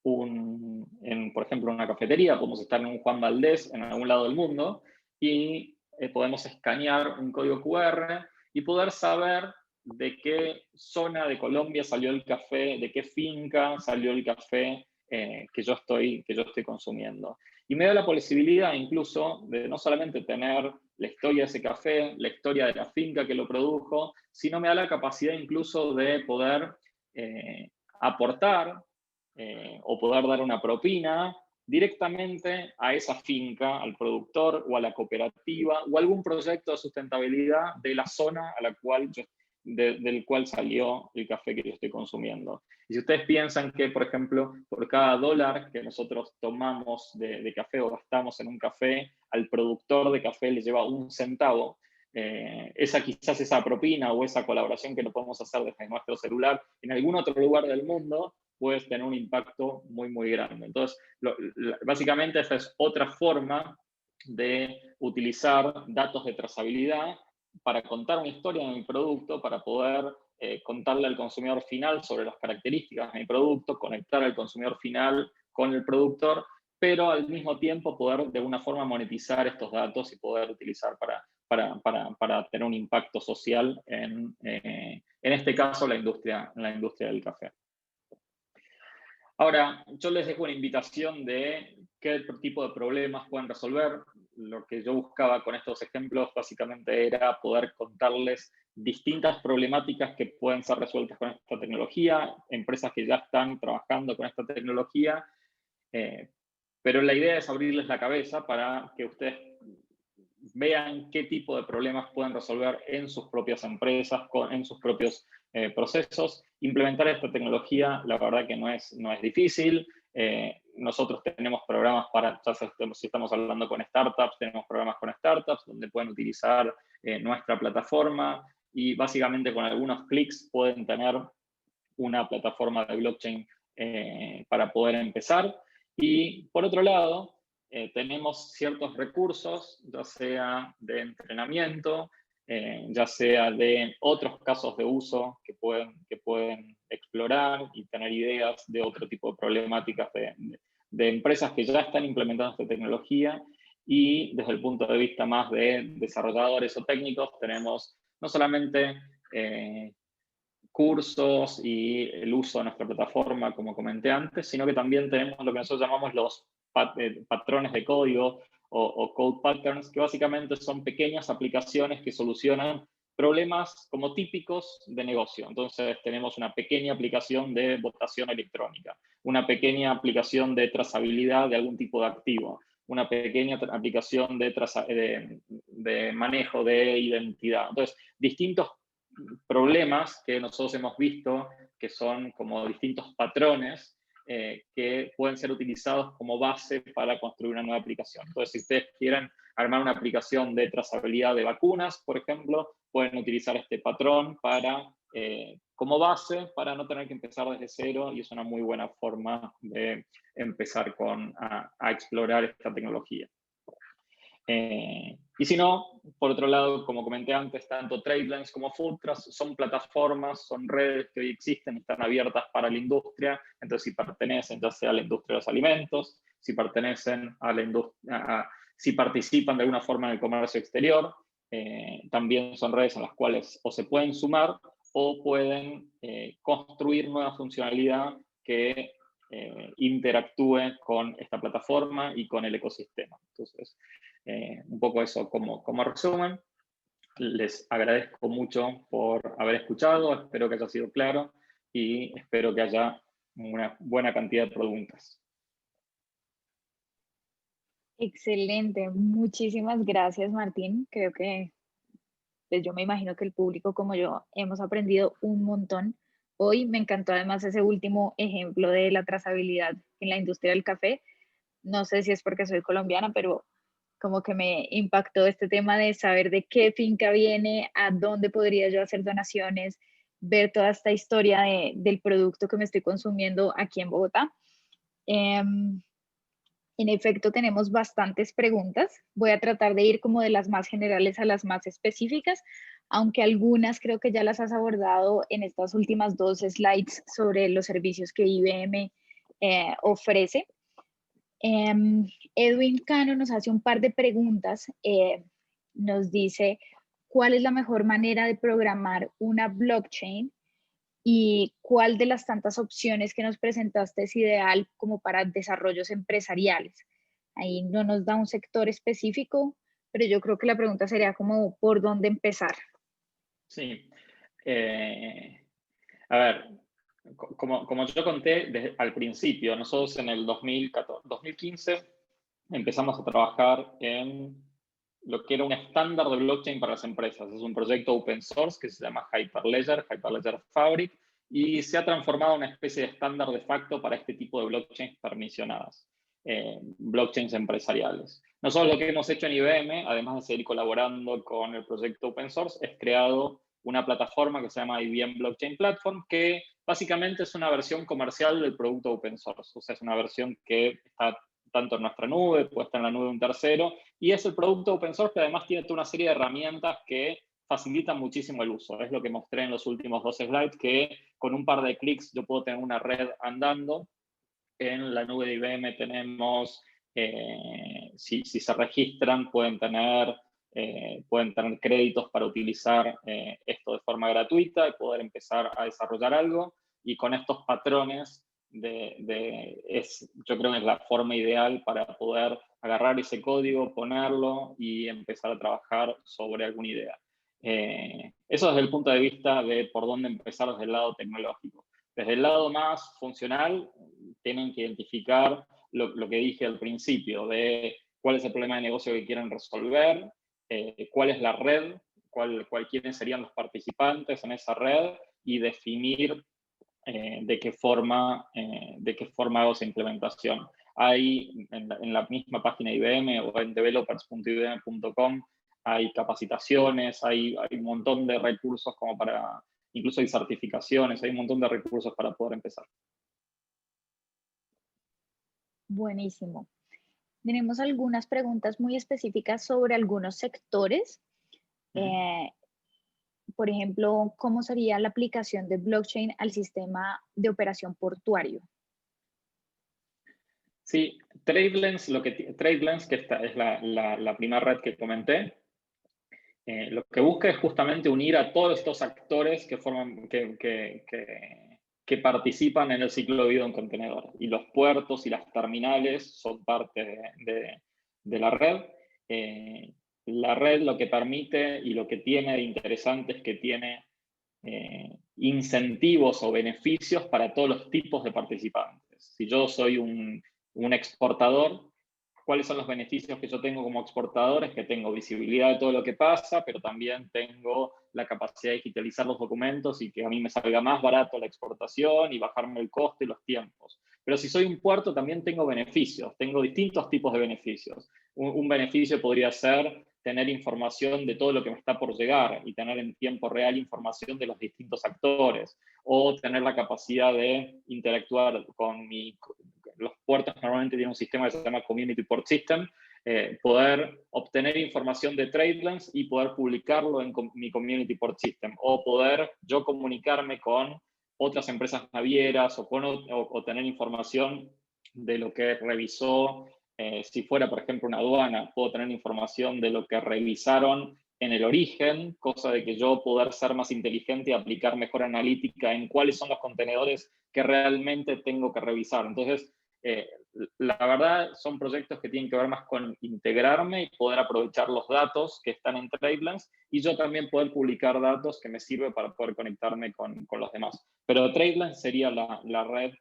por ejemplo, en una cafetería, podemos estar en un Juan Valdés en algún lado del mundo, y podemos escanear un código QR y poder saber de qué zona de Colombia salió el café, de qué finca salió el café que yo estoy consumiendo. Y me da la posibilidad incluso de no solamente tener la historia de ese café, la historia de la finca que lo produjo, sino me da la capacidad incluso de poder aportar o poder dar una propina directamente a esa finca, al productor o a la cooperativa o algún proyecto de sustentabilidad de la zona a la cual del cual salió el café que yo estoy consumiendo. Y si ustedes piensan que, por ejemplo, por cada dólar que nosotros tomamos de café o gastamos en un café, al productor de café le lleva 1 centavo, quizás esa propina o esa colaboración que lo podemos hacer desde nuestro celular en algún otro lugar del mundo puede tener un impacto muy, muy grande. Entonces, básicamente esta es otra forma de utilizar datos de trazabilidad para contar una historia de mi producto, para poder contarle al consumidor final sobre las características de mi producto, conectar al consumidor final con el productor, pero al mismo tiempo poder de alguna forma monetizar estos datos y poder utilizar para tener un impacto social en este caso la industria del café. Ahora, yo les dejo una invitación de qué tipo de problemas pueden resolver. Lo que yo buscaba con estos ejemplos básicamente era poder contarles distintas problemáticas que pueden ser resueltas con esta tecnología, empresas que ya están trabajando con esta tecnología, pero la idea es abrirles la cabeza para que ustedes vean qué tipo de problemas pueden resolver en sus propias empresas, en sus propios procesos. Implementar esta tecnología, la verdad que no es difícil. Nosotros tenemos programas para, ya si estamos hablando con startups, tenemos programas con startups donde pueden utilizar nuestra plataforma y básicamente con algunos clics pueden tener una plataforma de blockchain para poder empezar. Y por otro lado, tenemos ciertos recursos, ya sea de entrenamiento, ya sea de otros casos de uso que pueden explorar y tener ideas de otro tipo de problemáticas de empresas que ya están implementando esta tecnología. Y desde el punto de vista más de desarrolladores o técnicos, tenemos no solamente cursos y el uso de nuestra plataforma, como comenté antes, sino que también tenemos lo que nosotros llamamos los patrones de código o code patterns, que básicamente son pequeñas aplicaciones que solucionan problemas como típicos de negocio. Entonces tenemos una pequeña aplicación de votación electrónica, una pequeña aplicación de trazabilidad de algún tipo de activo, una pequeña aplicación de manejo de identidad. Entonces, distintos problemas que nosotros hemos visto que son como distintos patrones que pueden ser utilizados como base para construir una nueva aplicación. Entonces, si ustedes quieren armar una aplicación de trazabilidad de vacunas, por ejemplo, pueden utilizar este patrón como base para no tener que empezar desde cero, y es una muy buena forma de empezar a explorar esta tecnología. Y si no, por otro lado, como comenté antes, tanto TradeLens como Foodtrust son plataformas, son redes que hoy existen, están abiertas para la industria. Entonces, si pertenecen ya sea a la industria de los alimentos, si pertenecen a la industria, si participan de alguna forma en el comercio exterior, también son redes en las cuales o se pueden sumar o pueden construir nueva funcionalidad que interactúe con esta plataforma y con el ecosistema. Entonces, un poco eso como resumen. Les agradezco mucho por haber escuchado, espero que haya sido claro y espero que haya una buena cantidad de preguntas. Excelente, muchísimas gracias, Martín. Creo que pues yo me imagino que el público como yo hemos aprendido un montón. Hoy me encantó además ese último ejemplo de la trazabilidad en la industria del café. No sé si es porque soy colombiana, pero como que me impactó este tema de saber de qué finca viene, a dónde podría yo hacer donaciones, ver toda esta historia del producto que me estoy consumiendo aquí en Bogotá. En efecto, tenemos bastantes preguntas. Voy a tratar de ir como de las más generales a las más específicas, aunque algunas creo que ya las has abordado en estas últimas dos slides sobre los servicios que IBM ofrece. Edwin Cano nos hace un par de preguntas. Nos dice, ¿cuál es la mejor manera de programar una blockchain? ¿Y cuál de las tantas opciones que nos presentaste es ideal como para desarrollos empresariales? Ahí no nos da un sector específico, pero yo creo que la pregunta sería como, ¿por dónde empezar? Sí. A ver, como yo conté al principio, nosotros en el 2015 empezamos a trabajar en lo que era un estándar de blockchain para las empresas. Es un proyecto open source que se llama Hyperledger Fabric, y se ha transformado en una especie de estándar de facto para este tipo de blockchains permisionadas, blockchains empresariales. Nosotros lo que hemos hecho en IBM, además de seguir colaborando con el proyecto open source, es creado una plataforma que se llama IBM Blockchain Platform, que básicamente es una versión comercial del producto open source. O sea, es una versión que está tanto en nuestra nube, puede estar en la nube de un tercero, y es el producto open source que además tiene toda una serie de herramientas que facilitan muchísimo el uso. Es lo que mostré en los últimos 2 slides, que con un par de clics yo puedo tener una red andando. En la nube de IBM tenemos si se registran pueden tener créditos para utilizar esto de forma gratuita y poder empezar a desarrollar algo. Y con estos patrones, yo creo que es la forma ideal para poder agarrar ese código, ponerlo y empezar a trabajar sobre alguna idea. Eso desde el punto de vista de por dónde empezar desde el lado tecnológico. Desde el lado más funcional, tienen que identificar lo que dije al principio, de cuál es el problema de negocio que quieren resolver, cuál es la red, quiénes serían los participantes en esa red y definir de qué forma hago esa implementación. Hay en la misma página de IBM o en developers.ibm.com hay capacitaciones, hay un montón de recursos como para, incluso hay certificaciones, hay un montón de recursos para poder empezar. Buenísimo. Tenemos algunas preguntas muy específicas sobre algunos sectores. Por ejemplo, ¿cómo sería la aplicación de blockchain al sistema de operación portuario? Sí, TradeLens, que esta es la primera red que comenté, lo que busca es justamente unir a todos estos actores que participan en el ciclo de vida de un contenedor. Y los puertos y las terminales son parte de la red. La red lo que permite y lo que tiene de interesante es que tiene incentivos o beneficios para todos los tipos de participantes. Si yo soy un exportador, ¿cuáles son los beneficios que yo tengo como exportador? Es que tengo visibilidad de todo lo que pasa, pero también tengo la capacidad de digitalizar los documentos y que a mí me salga más barato la exportación y bajarme el coste y los tiempos. Pero si soy un puerto, también tengo beneficios, tengo distintos tipos de beneficios. Un beneficio podría ser tener información de todo lo que me está por llegar y tener en tiempo real información de los distintos actores, o tener la capacidad de interactuar con los puertos normalmente tienen un sistema que se llama Community Port System, poder obtener información de TradeLens y poder publicarlo en mi Community Port System, o poder yo comunicarme con otras empresas navieras o tener información de lo que revisó. Si fuera, por ejemplo, una aduana, puedo tener información de lo que revisaron en el origen, cosa de que yo poder ser más inteligente y aplicar mejor analítica en cuáles son los contenedores que realmente tengo que revisar. Entonces, la verdad son proyectos que tienen que ver más con integrarme y poder aprovechar los datos que están en TradeLens y yo también poder publicar datos que me sirven para poder conectarme con los demás. Pero TradeLens sería la red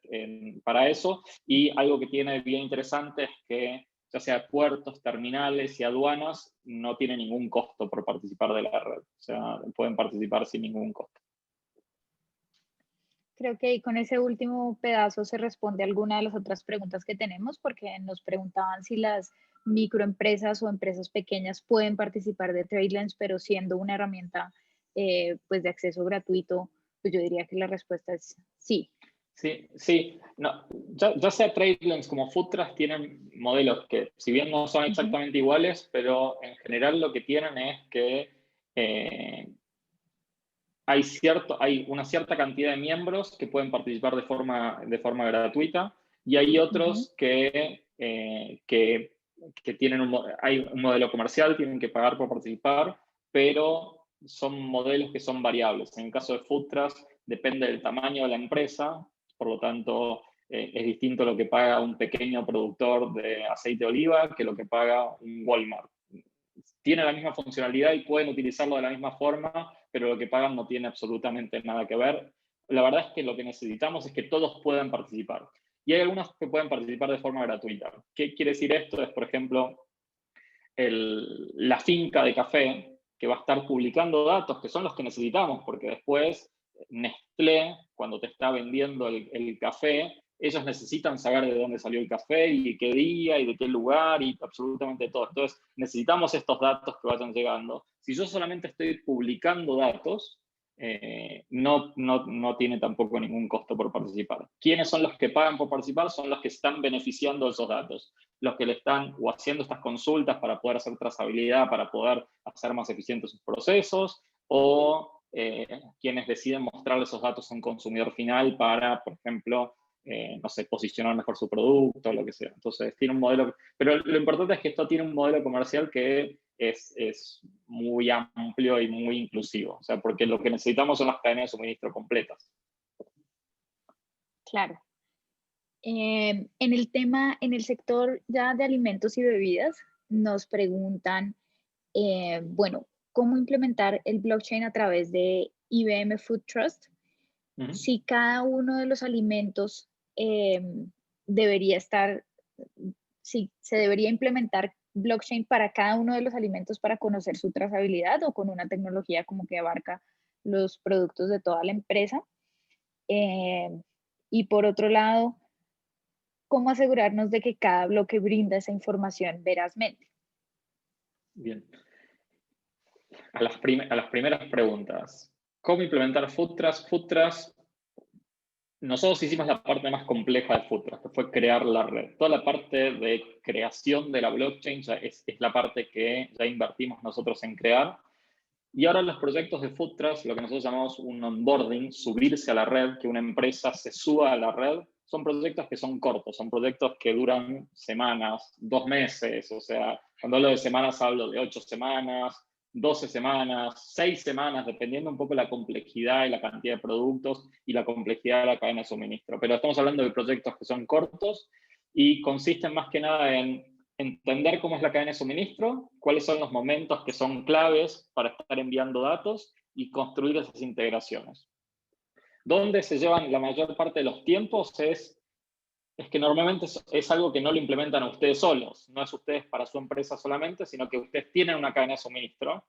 para eso, y algo que tiene bien interesante es que ya sea puertos, terminales y aduanas no tienen ningún costo por participar de la red. O sea, pueden participar sin ningún costo. Creo que con ese último pedazo se responde a alguna de las otras preguntas que tenemos, porque nos preguntaban si las microempresas o empresas pequeñas pueden participar de TradeLens, pero siendo una herramienta pues de acceso gratuito, pues yo diría que la respuesta es sí. Sí. No, ya sea TradeLens como Foodtrast tienen modelos que, si bien no son exactamente iguales, pero en general lo que tienen es que hay una cierta cantidad de miembros que pueden participar de forma gratuita, y hay otros que tienen hay un modelo comercial, tienen que pagar por participar, pero son modelos que son variables. En el caso de Foodtrast depende del tamaño de la empresa, por lo tanto es distinto lo que paga un pequeño productor de aceite de oliva que lo que paga un Walmart. Tiene la misma funcionalidad y pueden utilizarlo de la misma forma, pero lo que pagan no tiene absolutamente nada que ver. La verdad es que lo que necesitamos es que todos puedan participar. Y hay algunos que pueden participar de forma gratuita. ¿Qué quiere decir esto? Es, por ejemplo, la finca de café que va a estar publicando datos que son los que necesitamos, porque después Nestlé, cuando te está vendiendo el café, ellos necesitan saber de dónde salió el café y qué día y de qué lugar y absolutamente todo. Entonces, necesitamos estos datos que vayan llegando. Si yo solamente estoy publicando datos, no tiene tampoco ningún costo por participar. ¿Quiénes son los que pagan por participar? Son los que están beneficiando de esos datos, los que le están o haciendo estas consultas para poder hacer trazabilidad, para poder hacer más eficientes sus procesos, o quienes deciden mostrarle esos datos a un consumidor final para, por ejemplo, no sé, posicionar mejor su producto, lo que sea. Entonces, tiene un modelo, pero lo importante es que esto tiene un modelo comercial que es muy amplio y muy inclusivo, o sea, porque lo que necesitamos son las cadenas de suministro completas. Claro. En el tema, en el sector ya de alimentos y bebidas, nos preguntan, bueno, ¿cómo implementar el blockchain a través de IBM Food Trust? Ujú. Si cada uno de los alimentos debería estar, si se debería implementar blockchain para cada uno de los alimentos para conocer su trazabilidad o con una tecnología como que abarca los productos de toda la empresa. Eh, y por otro lado, ¿cómo asegurarnos de que cada bloque brinda esa información verazmente? Bien. A las primeras preguntas. ¿Cómo implementar Food Trust? Food Trust, nosotros hicimos la parte más compleja de Food Trust, que fue crear la red. Toda la parte de creación de la blockchain ya es la parte que ya invertimos nosotros en crear. Y ahora los proyectos de Food Trust, lo que nosotros llamamos un onboarding, subirse a la red, que una empresa se suba a la red, son proyectos que son cortos, son proyectos que duran semanas, 2 meses, o sea, cuando hablo de semanas hablo de 8 semanas, 12 semanas, 6 semanas, dependiendo un poco la complejidad y la cantidad de productos y la complejidad de la cadena de suministro. Pero estamos hablando de proyectos que son cortos y consisten más que nada en entender cómo es la cadena de suministro, cuáles son los momentos que son claves para estar enviando datos y construir esas integraciones. Donde se llevan la mayor parte de los tiempos es que normalmente es algo que no lo implementan ustedes solos, no es ustedes para su empresa solamente, sino que ustedes tienen una cadena de suministro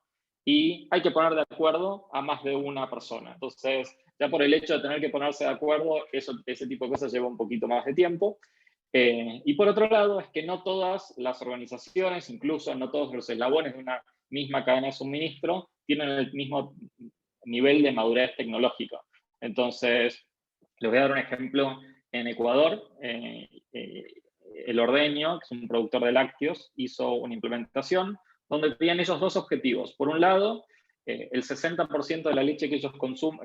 y hay que poner de acuerdo a más de una persona. Entonces, ya por el hecho de tener que ponerse de acuerdo, ese tipo de cosas lleva un poquito más de tiempo. Y por otro lado, es que no todas las organizaciones, incluso no todos los eslabones de una misma cadena de suministro, tienen el mismo nivel de madurez tecnológica. Entonces, les voy a dar un ejemplo. En Ecuador, El Ordeño, que es un productor de lácteos, hizo una implementación donde tenían ellos dos objetivos. Por un lado, el 60% de la leche que ellos,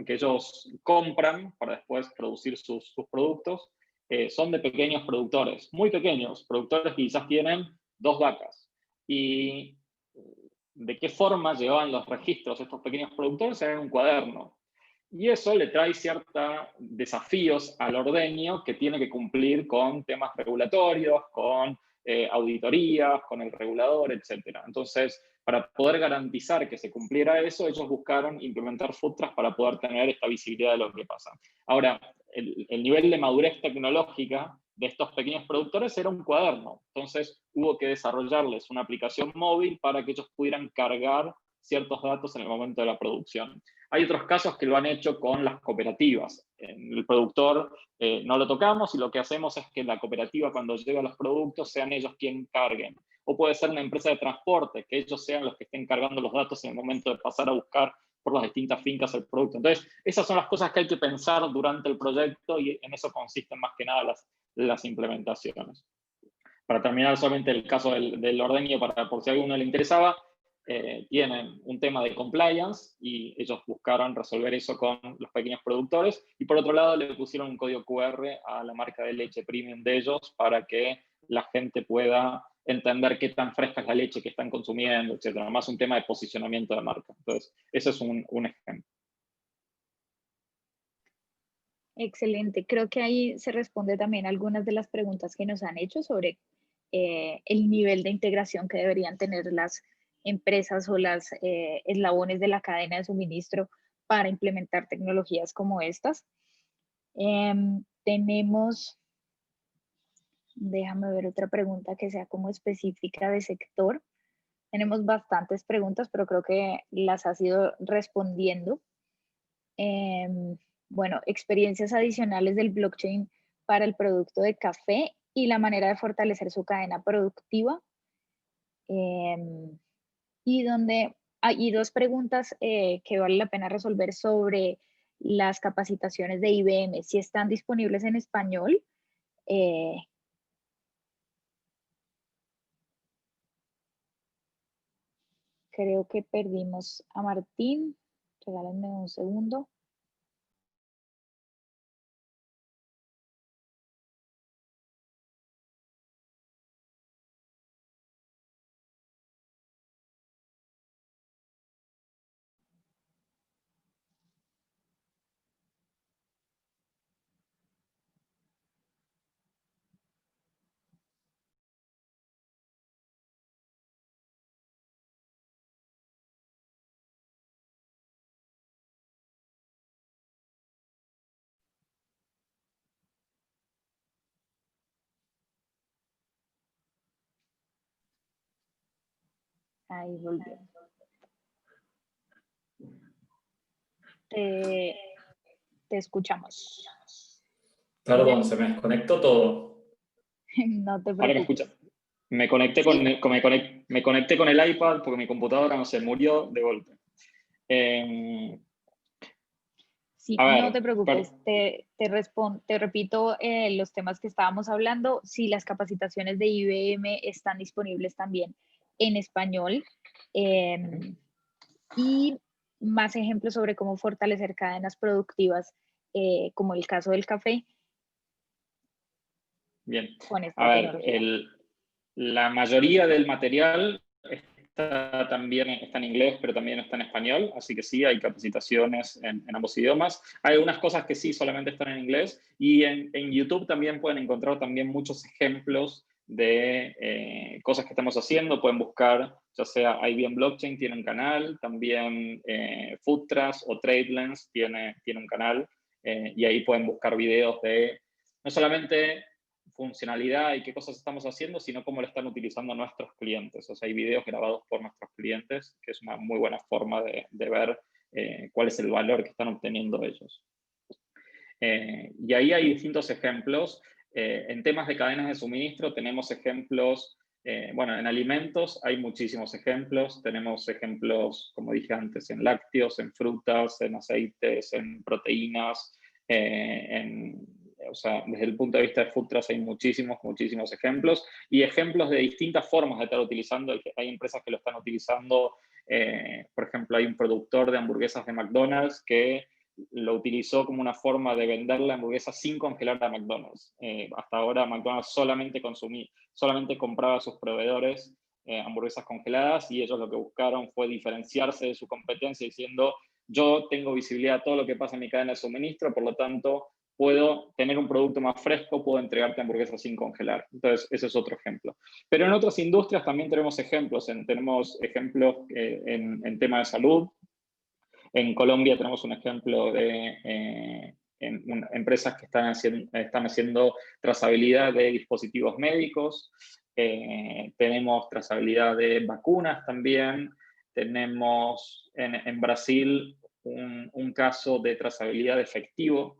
que ellos compran para después producir sus productos son de pequeños productores, muy pequeños, productores que quizás tienen 2 vacas. Y de qué forma llevaban los registros estos pequeños productores en un cuaderno. Y eso le trae ciertos desafíos al ordeño que tiene que cumplir con temas regulatorios, con auditorías, con el regulador, etc. Entonces, para poder garantizar que se cumpliera eso, ellos buscaron implementar Food Trust para poder tener esta visibilidad de lo que pasa. Ahora, el nivel de madurez tecnológica de estos pequeños productores era un cuaderno. Entonces, hubo que desarrollarles una aplicación móvil para que ellos pudieran cargar ciertos datos en el momento de la producción. Hay otros casos que lo han hecho con las cooperativas. El productor no lo tocamos y lo que hacemos es que la cooperativa, cuando llega los productos, sean ellos quienes carguen. O puede ser una empresa de transporte, que ellos sean los que estén cargando los datos en el momento de pasar a buscar por las distintas fincas el producto. Entonces, esas son las cosas que hay que pensar durante el proyecto y en eso consisten más que nada las implementaciones. Para terminar solamente el caso del ordeño, por si a alguno le interesaba, tienen un tema de compliance y ellos buscaron resolver eso con los pequeños productores y por otro lado le pusieron un código QR a la marca de leche premium de ellos para que la gente pueda entender qué tan fresca es la leche que están consumiendo, etcétera. Más un tema de posicionamiento de marca. Entonces, ese es un ejemplo. Excelente. Creo que ahí se responde también algunas de las preguntas que nos han hecho sobre el nivel de integración que deberían tener las empresas o las eslabones de la cadena de suministro para implementar tecnologías como estas. Tenemos, déjame ver otra pregunta que sea como específica de sector. Tenemos bastantes preguntas, pero creo que las has ido respondiendo. Bueno, experiencias adicionales del blockchain para el producto de café y la manera de fortalecer su cadena productiva. Y donde hay dos preguntas que vale la pena resolver sobre las capacitaciones de IBM, si están disponibles en español. Eh, Creo que perdimos a Martín. Regálenme un segundo. Ahí volvió. Te escuchamos. Perdón, se me desconectó todo. No te Ahora me preocupes. escucha. Me conecté, me conecté con el iPad porque mi computadora no se murió de golpe. Sí, A ver, no te preocupes, te repito los temas que estábamos hablando. Sí, las capacitaciones de IBM están disponibles también en español, y más ejemplos sobre cómo fortalecer cadenas productivas, como el caso del café, bien. con esta A ver, tecnología. la mayoría del material también está en inglés, pero también está en español, así que sí, hay capacitaciones en ambos idiomas. Hay algunas cosas que sí solamente están en inglés, y en YouTube también pueden encontrar también muchos ejemplos de cosas que estamos haciendo. Pueden buscar, ya sea IBM Blockchain tiene un canal, también Foodtrust o TradeLens tiene un canal, y ahí pueden buscar videos de no solamente funcionalidad y qué cosas estamos haciendo, sino cómo lo están utilizando nuestros clientes. O sea, hay videos grabados por nuestros clientes, que es una muy buena forma de ver cuál es el valor que están obteniendo ellos. Y ahí hay distintos ejemplos. En temas de cadenas de suministro tenemos ejemplos, bueno, en alimentos hay muchísimos ejemplos. Tenemos ejemplos, como dije antes, en lácteos, en frutas, en aceites, en proteínas, o sea, desde el punto de vista de food trust hay muchísimos ejemplos, y ejemplos de distintas formas de estar utilizando. Hay empresas que lo están utilizando, por ejemplo, hay un productor de hamburguesas de McDonald's que lo utilizó como una forma de vender la hamburguesa sin congelar a McDonald's. Hasta ahora McDonald's solamente compraba a sus proveedores hamburguesas congeladas, y ellos lo que buscaron fue diferenciarse de su competencia diciendo: yo tengo visibilidad a todo lo que pasa en mi cadena de suministro, por lo tanto puedo tener un producto más fresco, puedo entregarte hamburguesas sin congelar. Entonces, ese es otro ejemplo. Pero en otras industrias también tenemos ejemplos. Tenemos ejemplos en tema de salud. En Colombia tenemos un ejemplo de empresas que están haciendo trazabilidad de dispositivos médicos. Tenemos trazabilidad de vacunas también. Tenemos en Brasil un caso de trazabilidad de efectivo,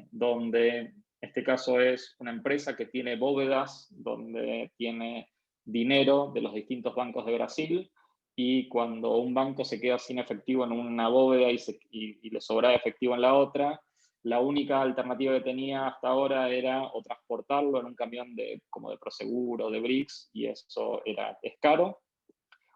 donde este caso es una empresa que tiene bóvedas donde tiene dinero de los distintos bancos de Brasil, y cuando un banco se queda sin efectivo en una bóveda y le sobra efectivo en la otra, la única alternativa que tenía hasta ahora era o transportarlo en un camión como de Prosegur, de Brix, y eso es caro,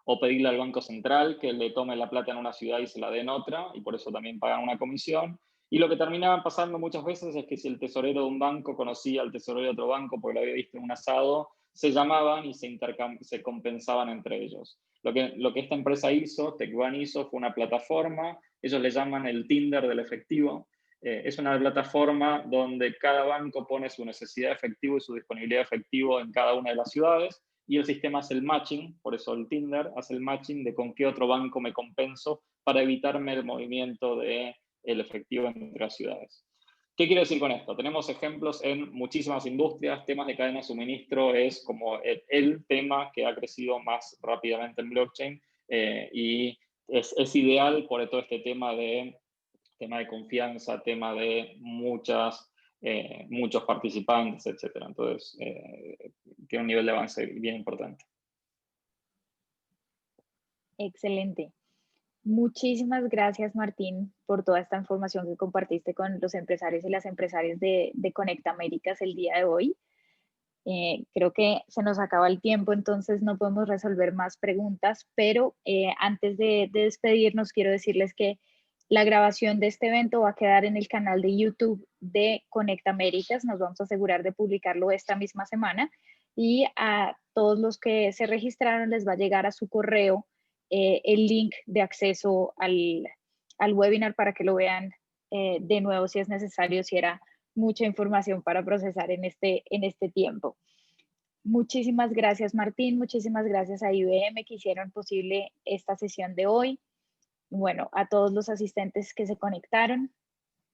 o pedirle al Banco Central que le tome la plata en una ciudad y se la dé en otra, y por eso también pagan una comisión. Y lo que terminaba pasando muchas veces es que si el tesorero de un banco conocía al tesorero de otro banco porque lo había visto en un asado, se llamaban y se compensaban entre ellos. Lo que esta empresa hizo, TechOne hizo, fue una plataforma. Ellos le llaman el Tinder del efectivo. Es una plataforma donde cada banco pone su necesidad de efectivo y su disponibilidad de efectivo en cada una de las ciudades, y el sistema hace el matching, por eso el Tinder hace el matching de con qué otro banco me compenso para evitarme el movimiento del efectivo entre las ciudades. ¿Qué quiero decir con esto? Tenemos ejemplos en muchísimas industrias. Temas de cadena de suministro es como el tema que ha crecido más rápidamente en blockchain, y es ideal por todo este tema de confianza, tema de muchos participantes, etc. Entonces, tiene un nivel de avance bien importante. Excelente. Muchísimas gracias, Martín, por toda esta información que compartiste con los empresarios y las empresarias de Conecta Américas el día de hoy. Creo que se nos acaba el tiempo, entonces no podemos resolver más preguntas, pero antes de despedirnos, quiero decirles que la grabación de este evento va a quedar en el canal de YouTube de Conecta Américas. Nos vamos a asegurar de publicarlo esta misma semana, y a todos los que se registraron les va a llegar a su correo el link de acceso al webinar para que lo vean de nuevo si es necesario, si era mucha información para procesar en este tiempo. Muchísimas gracias, Martín. Muchísimas gracias a IBM que hicieron posible esta sesión de hoy. Bueno, a todos los asistentes que se conectaron,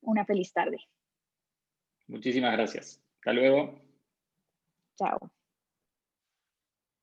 una feliz tarde. Muchísimas gracias. Hasta luego. Chao.